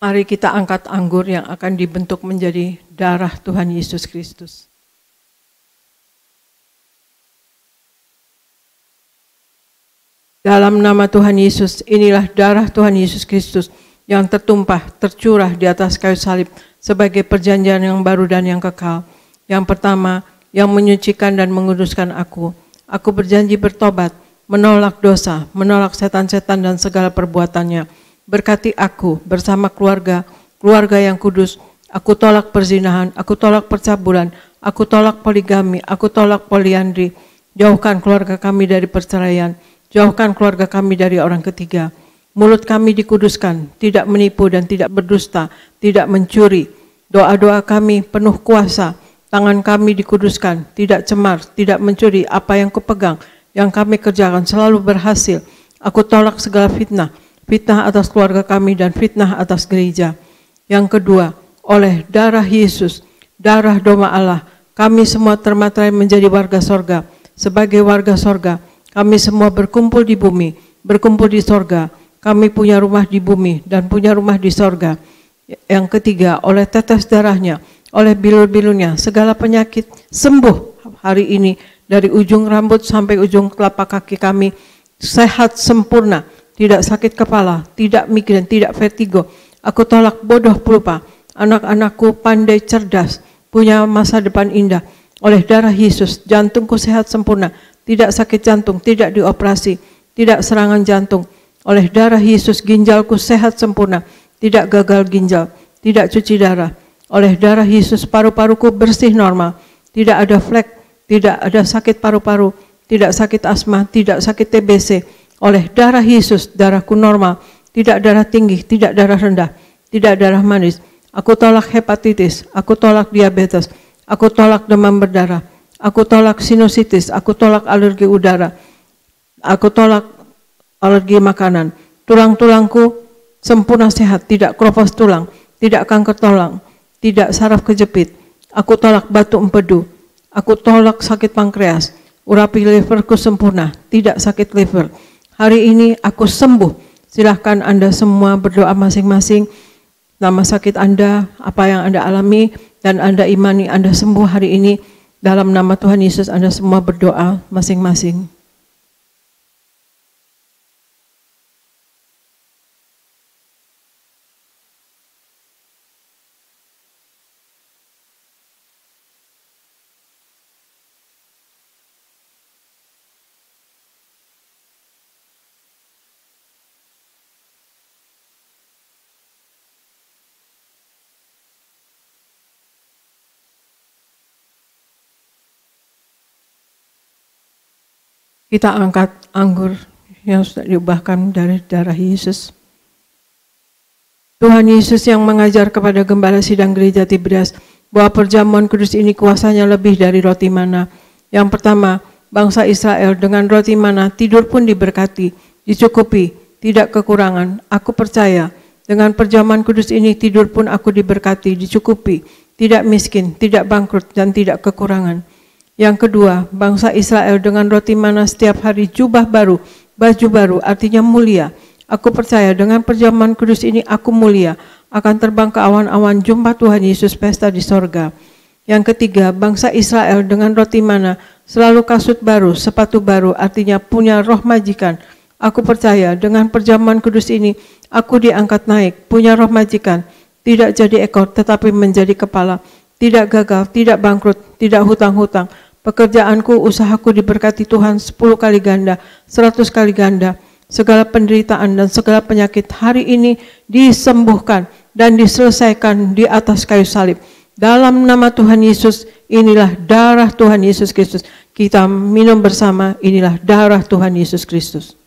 Mari kita angkat anggur yang akan dibentuk menjadi darah Tuhan Yesus Kristus. Dalam nama Tuhan Yesus, inilah darah Tuhan Yesus Kristus yang tertumpah, tercurah di atas kayu salib sebagai perjanjian yang baru dan yang kekal. Yang pertama, yang menyucikan dan menguduskan aku. Aku berjanji bertobat, menolak dosa, menolak setan-setan dan segala perbuatannya. Berkati aku bersama keluarga yang kudus. Aku tolak perzinahan, aku tolak percabulan, aku tolak poligami, aku tolak poliandri. Jauhkan keluarga kami dari perceraian, jauhkan keluarga kami dari orang ketiga. Mulut kami dikuduskan, tidak menipu dan tidak berdusta, tidak mencuri. Doa-doa kami penuh kuasa, tangan kami dikuduskan, tidak cemar, tidak mencuri. Apa yang kupegang, yang kami kerjakan selalu berhasil. Aku tolak segala fitnah, fitnah atas keluarga kami dan fitnah atas gereja. Yang kedua, oleh darah Yesus, darah Doma Allah, kami semua termaterai menjadi warga sorga. Sebagai warga sorga, kami semua berkumpul di bumi, berkumpul di sorga. Kami punya rumah di bumi dan punya rumah di sorga. Yang ketiga, oleh tetes darahnya, oleh bilur-bilurnya, segala penyakit sembuh hari ini. Dari ujung rambut sampai ujung telapak kaki kami, sehat sempurna, tidak sakit kepala, tidak migrain, tidak vertigo. Aku tolak bodoh pelupa. Anak-anakku pandai cerdas, punya masa depan indah. Oleh darah Yesus, jantungku sehat sempurna, tidak sakit jantung, tidak dioperasi, tidak serangan jantung. Oleh darah Yesus, ginjalku sehat sempurna, tidak gagal ginjal, tidak cuci darah. Oleh darah Yesus, paru-paruku bersih normal, tidak ada flek, tidak ada sakit paru-paru, tidak sakit asma, tidak sakit TBC. Oleh darah Yesus, darahku normal, tidak darah tinggi, tidak darah rendah, tidak darah manis. Aku tolak hepatitis, aku tolak diabetes, aku tolak demam berdarah, aku tolak sinusitis, aku tolak alergi udara, aku tolak alergi makanan. Tulang-tulangku sempurna sehat, tidak keropos tulang, tidak kanker tulang, tidak saraf kejepit. Aku tolak batu empedu, aku tolak sakit pankreas, urapi liverku sempurna, tidak sakit liver. Hari ini aku sembuh. Silahkan Anda semua berdoa masing-masing. Nama sakit Anda, apa yang Anda alami, dan Anda imani Anda sembuh hari ini. Dalam nama Tuhan Yesus, Anda semua berdoa masing-masing. Kita angkat anggur yang sudah diubahkan dari darah Yesus. Tuhan Yesus yang mengajar kepada gembala sidang gereja Tiberias bahwa perjamuan kudus ini kuasanya lebih dari roti mana. Yang pertama, bangsa Israel dengan roti mana tidur pun diberkati, dicukupi, tidak kekurangan. Aku percaya dengan perjamuan kudus ini tidur pun aku diberkati, dicukupi, tidak miskin, tidak bangkrut, dan tidak kekurangan. Yang kedua, bangsa Israel dengan roti mana setiap hari jubah baru, baju baru, artinya mulia. Aku percaya dengan perjamuan kudus ini aku mulia, akan terbang ke awan-awan jumpa Tuhan Yesus pesta di sorga. Yang ketiga, bangsa Israel dengan roti mana selalu kasut baru, sepatu baru, artinya punya roh majikan. Aku percaya dengan perjamuan kudus ini aku diangkat naik, punya roh majikan, tidak jadi ekor tetapi menjadi kepala, tidak gagal, tidak bangkrut, tidak hutang-hutang. Pekerjaanku, usahaku diberkati Tuhan 10 kali ganda, 100 kali ganda. Segala penderitaan dan segala penyakit hari ini disembuhkan dan diselesaikan di atas kayu salib. Dalam nama Tuhan Yesus, inilah darah Tuhan Yesus Kristus. Kita minum bersama, inilah darah Tuhan Yesus Kristus.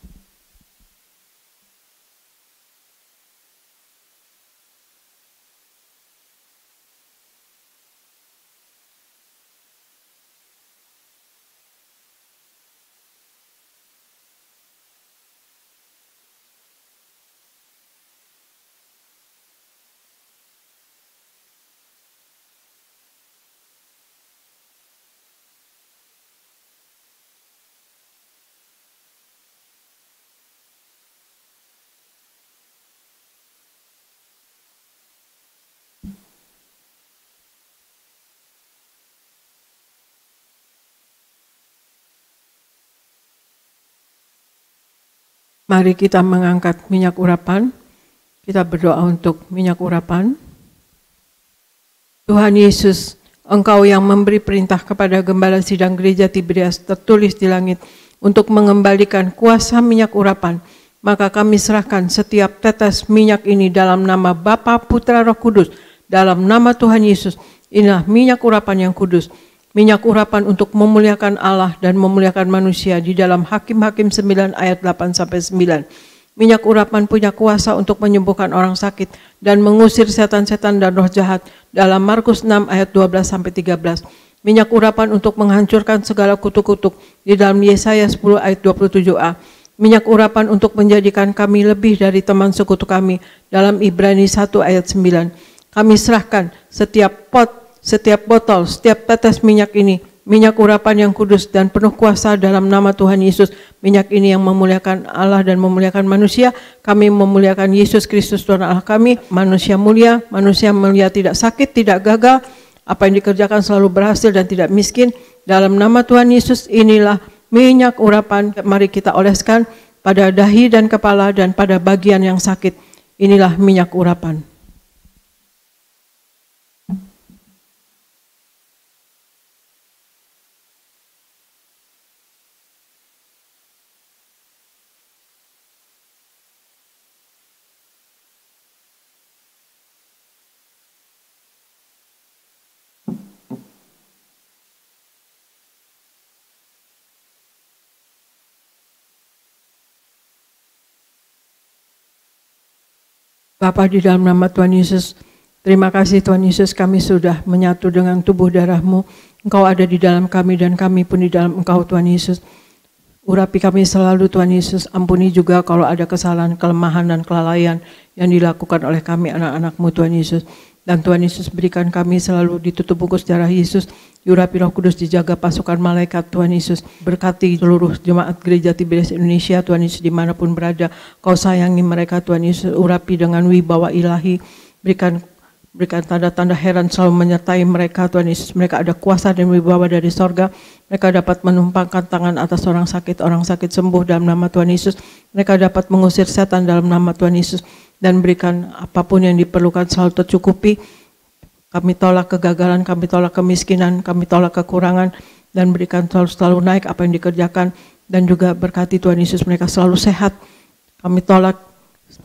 Mari kita mengangkat minyak urapan. Kita berdoa untuk minyak urapan. Tuhan Yesus, Engkau yang memberi perintah kepada gembala sidang gereja Tiberias tertulis di langit untuk mengembalikan kuasa minyak urapan. Maka kami serahkan setiap tetes minyak ini dalam nama Bapa, Putra, Roh Kudus. Dalam nama Tuhan Yesus, inilah minyak urapan yang kudus. Minyak urapan untuk memuliakan Allah dan memuliakan manusia di dalam Hakim-Hakim 9 ayat 8-9. Minyak urapan punya kuasa untuk menyembuhkan orang sakit dan mengusir setan-setan dan roh jahat dalam Markus 6 ayat 12-13. Minyak urapan untuk menghancurkan segala kutuk-kutuk di dalam Yesaya 10 ayat 27a. minyak urapan untuk menjadikan kami lebih dari teman sekutu kami. Dalam Ibrani 1 ayat 9. Kami serahkan setiap pot, setiap botol, setiap tetes minyak ini, minyak urapan yang kudus dan penuh kuasa dalam nama Tuhan Yesus. Minyak ini yang memuliakan Allah dan memuliakan manusia. Kami memuliakan Yesus Kristus Tuhan Allah kami. Manusia mulia tidak sakit, tidak gagal. Apa yang dikerjakan selalu berhasil dan tidak miskin. Dalam nama Tuhan Yesus inilah minyak urapan. Mari kita oleskan pada dahi dan kepala dan pada bagian yang sakit. Inilah minyak urapan. Bapa, di dalam nama Tuhan Yesus, terima kasih Tuhan Yesus, kami sudah menyatu dengan tubuh darah-Mu. Engkau ada di dalam kami dan kami pun di dalam Engkau Tuhan Yesus. Urapi kami selalu Tuhan Yesus, ampuni juga kalau ada kesalahan, kelemahan dan kelalaian yang dilakukan oleh kami anak-anak-Mu Tuhan Yesus. Dan Tuhan Yesus berikan kami selalu ditutup bungkus darah Yesus. Diurapi Roh Kudus, dijaga pasukan malaikat Tuhan Yesus. Berkati seluruh jemaat gereja Tiberias Indonesia Tuhan Yesus dimanapun berada. Kau sayangi mereka Tuhan Yesus. Urapi dengan wibawa ilahi. Berikan tanda-tanda heran selalu menyertai mereka Tuhan Yesus. Mereka ada kuasa dan wibawa dari sorga. Mereka dapat menumpangkan tangan atas orang sakit sembuh dalam nama Tuhan Yesus. Mereka dapat mengusir setan dalam nama Tuhan Yesus. Dan berikan apapun yang diperlukan selalu tercukupi. Kami tolak kegagalan, kami tolak kemiskinan, kami tolak kekurangan. Dan berikan selalu naik apa yang dikerjakan. Dan juga berkati Tuhan Yesus mereka selalu sehat. Kami tolak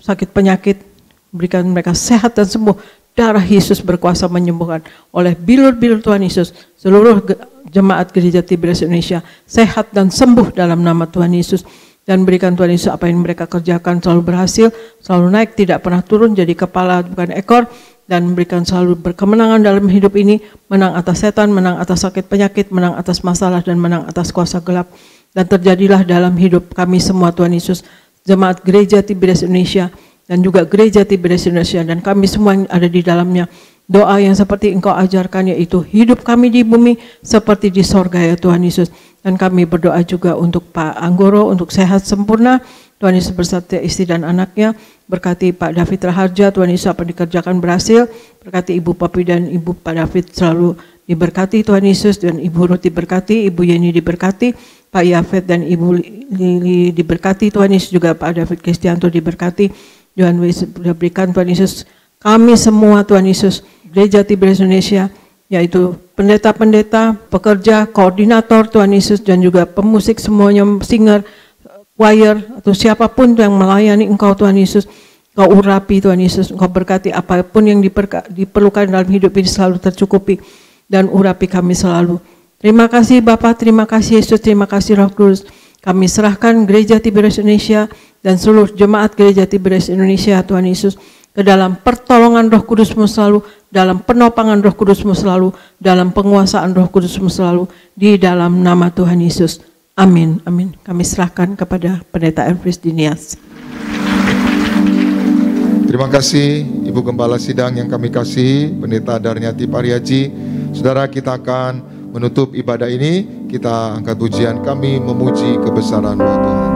sakit penyakit. Berikan mereka sehat dan sembuh. Darah Yesus berkuasa menyembuhkan. Oleh bilur-bilur Tuhan Yesus, seluruh jemaat gereja Tiberias Indonesia sehat dan sembuh dalam nama Tuhan Yesus. Dan berikan Tuhan Yesus apa yang mereka kerjakan selalu berhasil, selalu naik, tidak pernah turun, jadi kepala bukan ekor. Dan berikan selalu berkemenangan dalam hidup ini, menang atas setan, menang atas sakit penyakit, menang atas masalah, dan menang atas kuasa gelap. Dan terjadilah dalam hidup kami semua Tuhan Yesus, jemaat gereja Tiberias Indonesia, dan juga gereja Tiberias Indonesia, dan kami semua yang ada di dalamnya. Doa yang seperti Engkau ajarkan, yaitu hidup kami di bumi seperti di sorga ya Tuhan Yesus. Dan kami berdoa juga untuk Pak Anggoro, untuk sehat sempurna. Tuhan Yesus beserta istri dan anaknya. Berkati Pak David Raharja, Tuhan Yesus apa dikerjakan berhasil. Berkati Ibu Papi dan Ibu Pak David selalu diberkati Tuhan Yesus. Dan Ibu Ruth diberkati, Ibu Yeni diberkati, Pak Yafet dan Ibu Lili diberkati. Tuhan Yesus juga Pak David Kristianto diberkati. Tuhan Yesus berikan Tuhan Yesus kami semua Tuhan Yesus, Gereja Tiberias Indonesia, yaitu pendeta-pendeta, pekerja, koordinator Tuhan Yesus, dan juga pemusik semuanya, singer, choir, atau siapapun yang melayani Engkau Tuhan Yesus. Engkau urapi Tuhan Yesus, Engkau berkati apapun yang diperlukan dalam hidup ini selalu tercukupi, dan urapi kami selalu. Terima kasih Bapa, terima kasih Yesus, terima kasih Roh Kudus. Kami serahkan Gereja Tiberias Indonesia dan seluruh jemaat Gereja Tiberias Indonesia Tuhan Yesus ke dalam pertolongan Roh Kudus-Mu selalu, dalam penopangan Roh Kudus-Mu selalu, dalam penguasaan Roh Kudus-Mu selalu, di dalam nama Tuhan Yesus. Amin, amin. Kami serahkan kepada Pendeta Elvis Dinias. Terima kasih Ibu Gembala Sidang yang kami kasihi, Pendeta Darniati Pariaji. Saudara, kita akan menutup ibadah ini. Kita angkat pujian, kami memuji kebesaran Tuhan.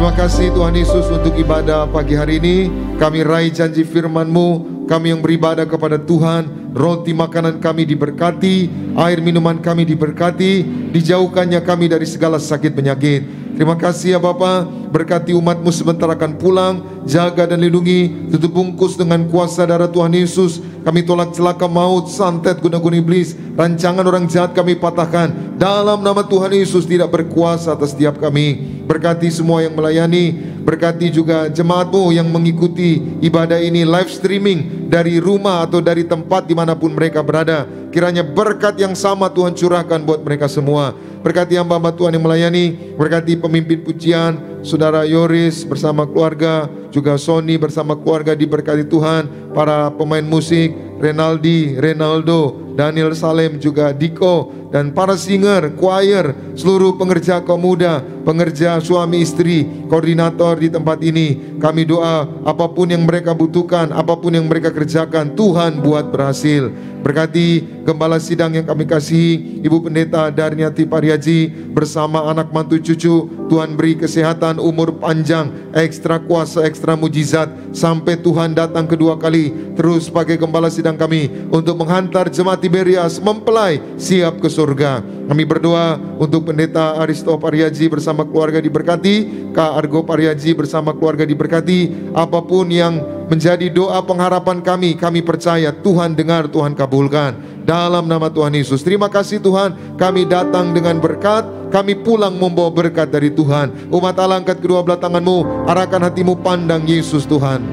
Terima kasih Tuhan Yesus untuk ibadah pagi hari ini. Kami raih janji firman-Mu. Kami yang beribadah kepada Tuhan, roti makanan kami diberkati, air minuman kami diberkati, dijauhkannya kami dari segala sakit penyakit. Terima kasih ya Bapa, berkati umat-Mu sebentar akan pulang, jaga dan lindungi, tutup bungkus dengan kuasa darah Tuhan Yesus. Kami tolak celaka maut, santet, guna-guna iblis, rancangan orang jahat kami patahkan. Dalam nama Tuhan Yesus tidak berkuasa atas setiap kami. Berkati semua yang melayani, berkati juga jemaat-Mu yang mengikuti ibadah ini live streaming dari rumah atau dari tempat dimanapun mereka berada. Kiranya berkat yang sama Tuhan curahkan buat mereka semua. Berkati hamba-hamba Tuhan yang melayani, berkati pemimpin pujian, Saudara Yoris bersama keluarga, juga Sony bersama keluarga diberkati Tuhan. Para pemain musik, Renaldi, Renaldo, Daniel Salem, juga Diko, dan para singer, choir, seluruh pengerja kaum muda, pengerja suami istri, koordinator di tempat ini. Kami doa apapun yang mereka butuhkan, apapun yang mereka kerjakan, Tuhan buat berhasil. Berkati gembala sidang yang kami kasihi, Ibu Pendeta Darniati Pariaji bersama anak mantu cucu. Tuhan beri kesehatan, umur panjang, ekstra kuasa, ekstra mujizat sampai Tuhan datang kedua kali. Terus pakai gembala sidang kami untuk menghantar jemaat Tiberias mempelai siap ke surga. Kami berdoa untuk Pendeta Aristo Pariaji bersama keluarga diberkati, Kak Argo Pariaji bersama keluarga diberkati. Apapun yang menjadi doa pengharapan kami percaya Tuhan dengar, Tuhan kabulkan. Dalam nama Tuhan Yesus. Terima kasih Tuhan, kami datang dengan berkat, kami pulang membawa berkat dari Tuhan. Umat Allah, angkat kedua belah tangan-Mu, arahkan hatimu pandang Yesus Tuhan.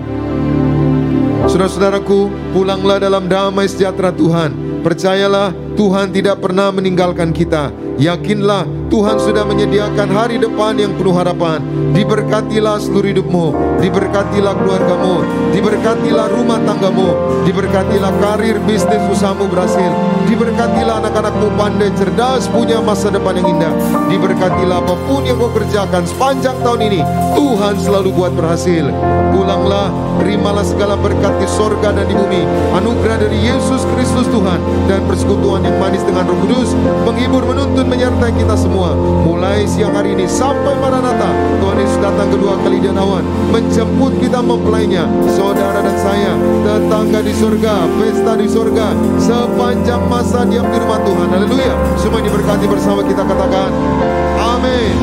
Saudara-saudaraku, pulanglah dalam damai sejahtera Tuhan. Percayalah, Tuhan tidak pernah meninggalkan kita. Yakinlah, Tuhan sudah menyediakan hari depan yang penuh harapan. Diberkatilah seluruh hidupmu, diberkatilah keluargamu, diberkatilah rumah tanggamu, diberkatilah karir bisnis usahamu berhasil, diberkatilah anak-anakmu pandai cerdas punya masa depan yang indah, diberkatilah apapun yang kau kerjakan sepanjang tahun ini, Tuhan selalu buat berhasil. Pulanglah, terimalah segala berkat di sorga dan di bumi, anugerah dari Yesus Kristus Tuhan, dan persekutuan yang manis dengan Roh Kudus menghibur, menuntun, menyertai kita semua mulai siang hari ini sampai Maranatha. Tuhan Yesus datang kedua kali dan awan menjemput kita mempelainya, saudara dan saya, tetangga di surga, pesta di surga, sepanjang masa diam di rumah Tuhan. Haleluya. Semua diberkati bersama kita katakan amin.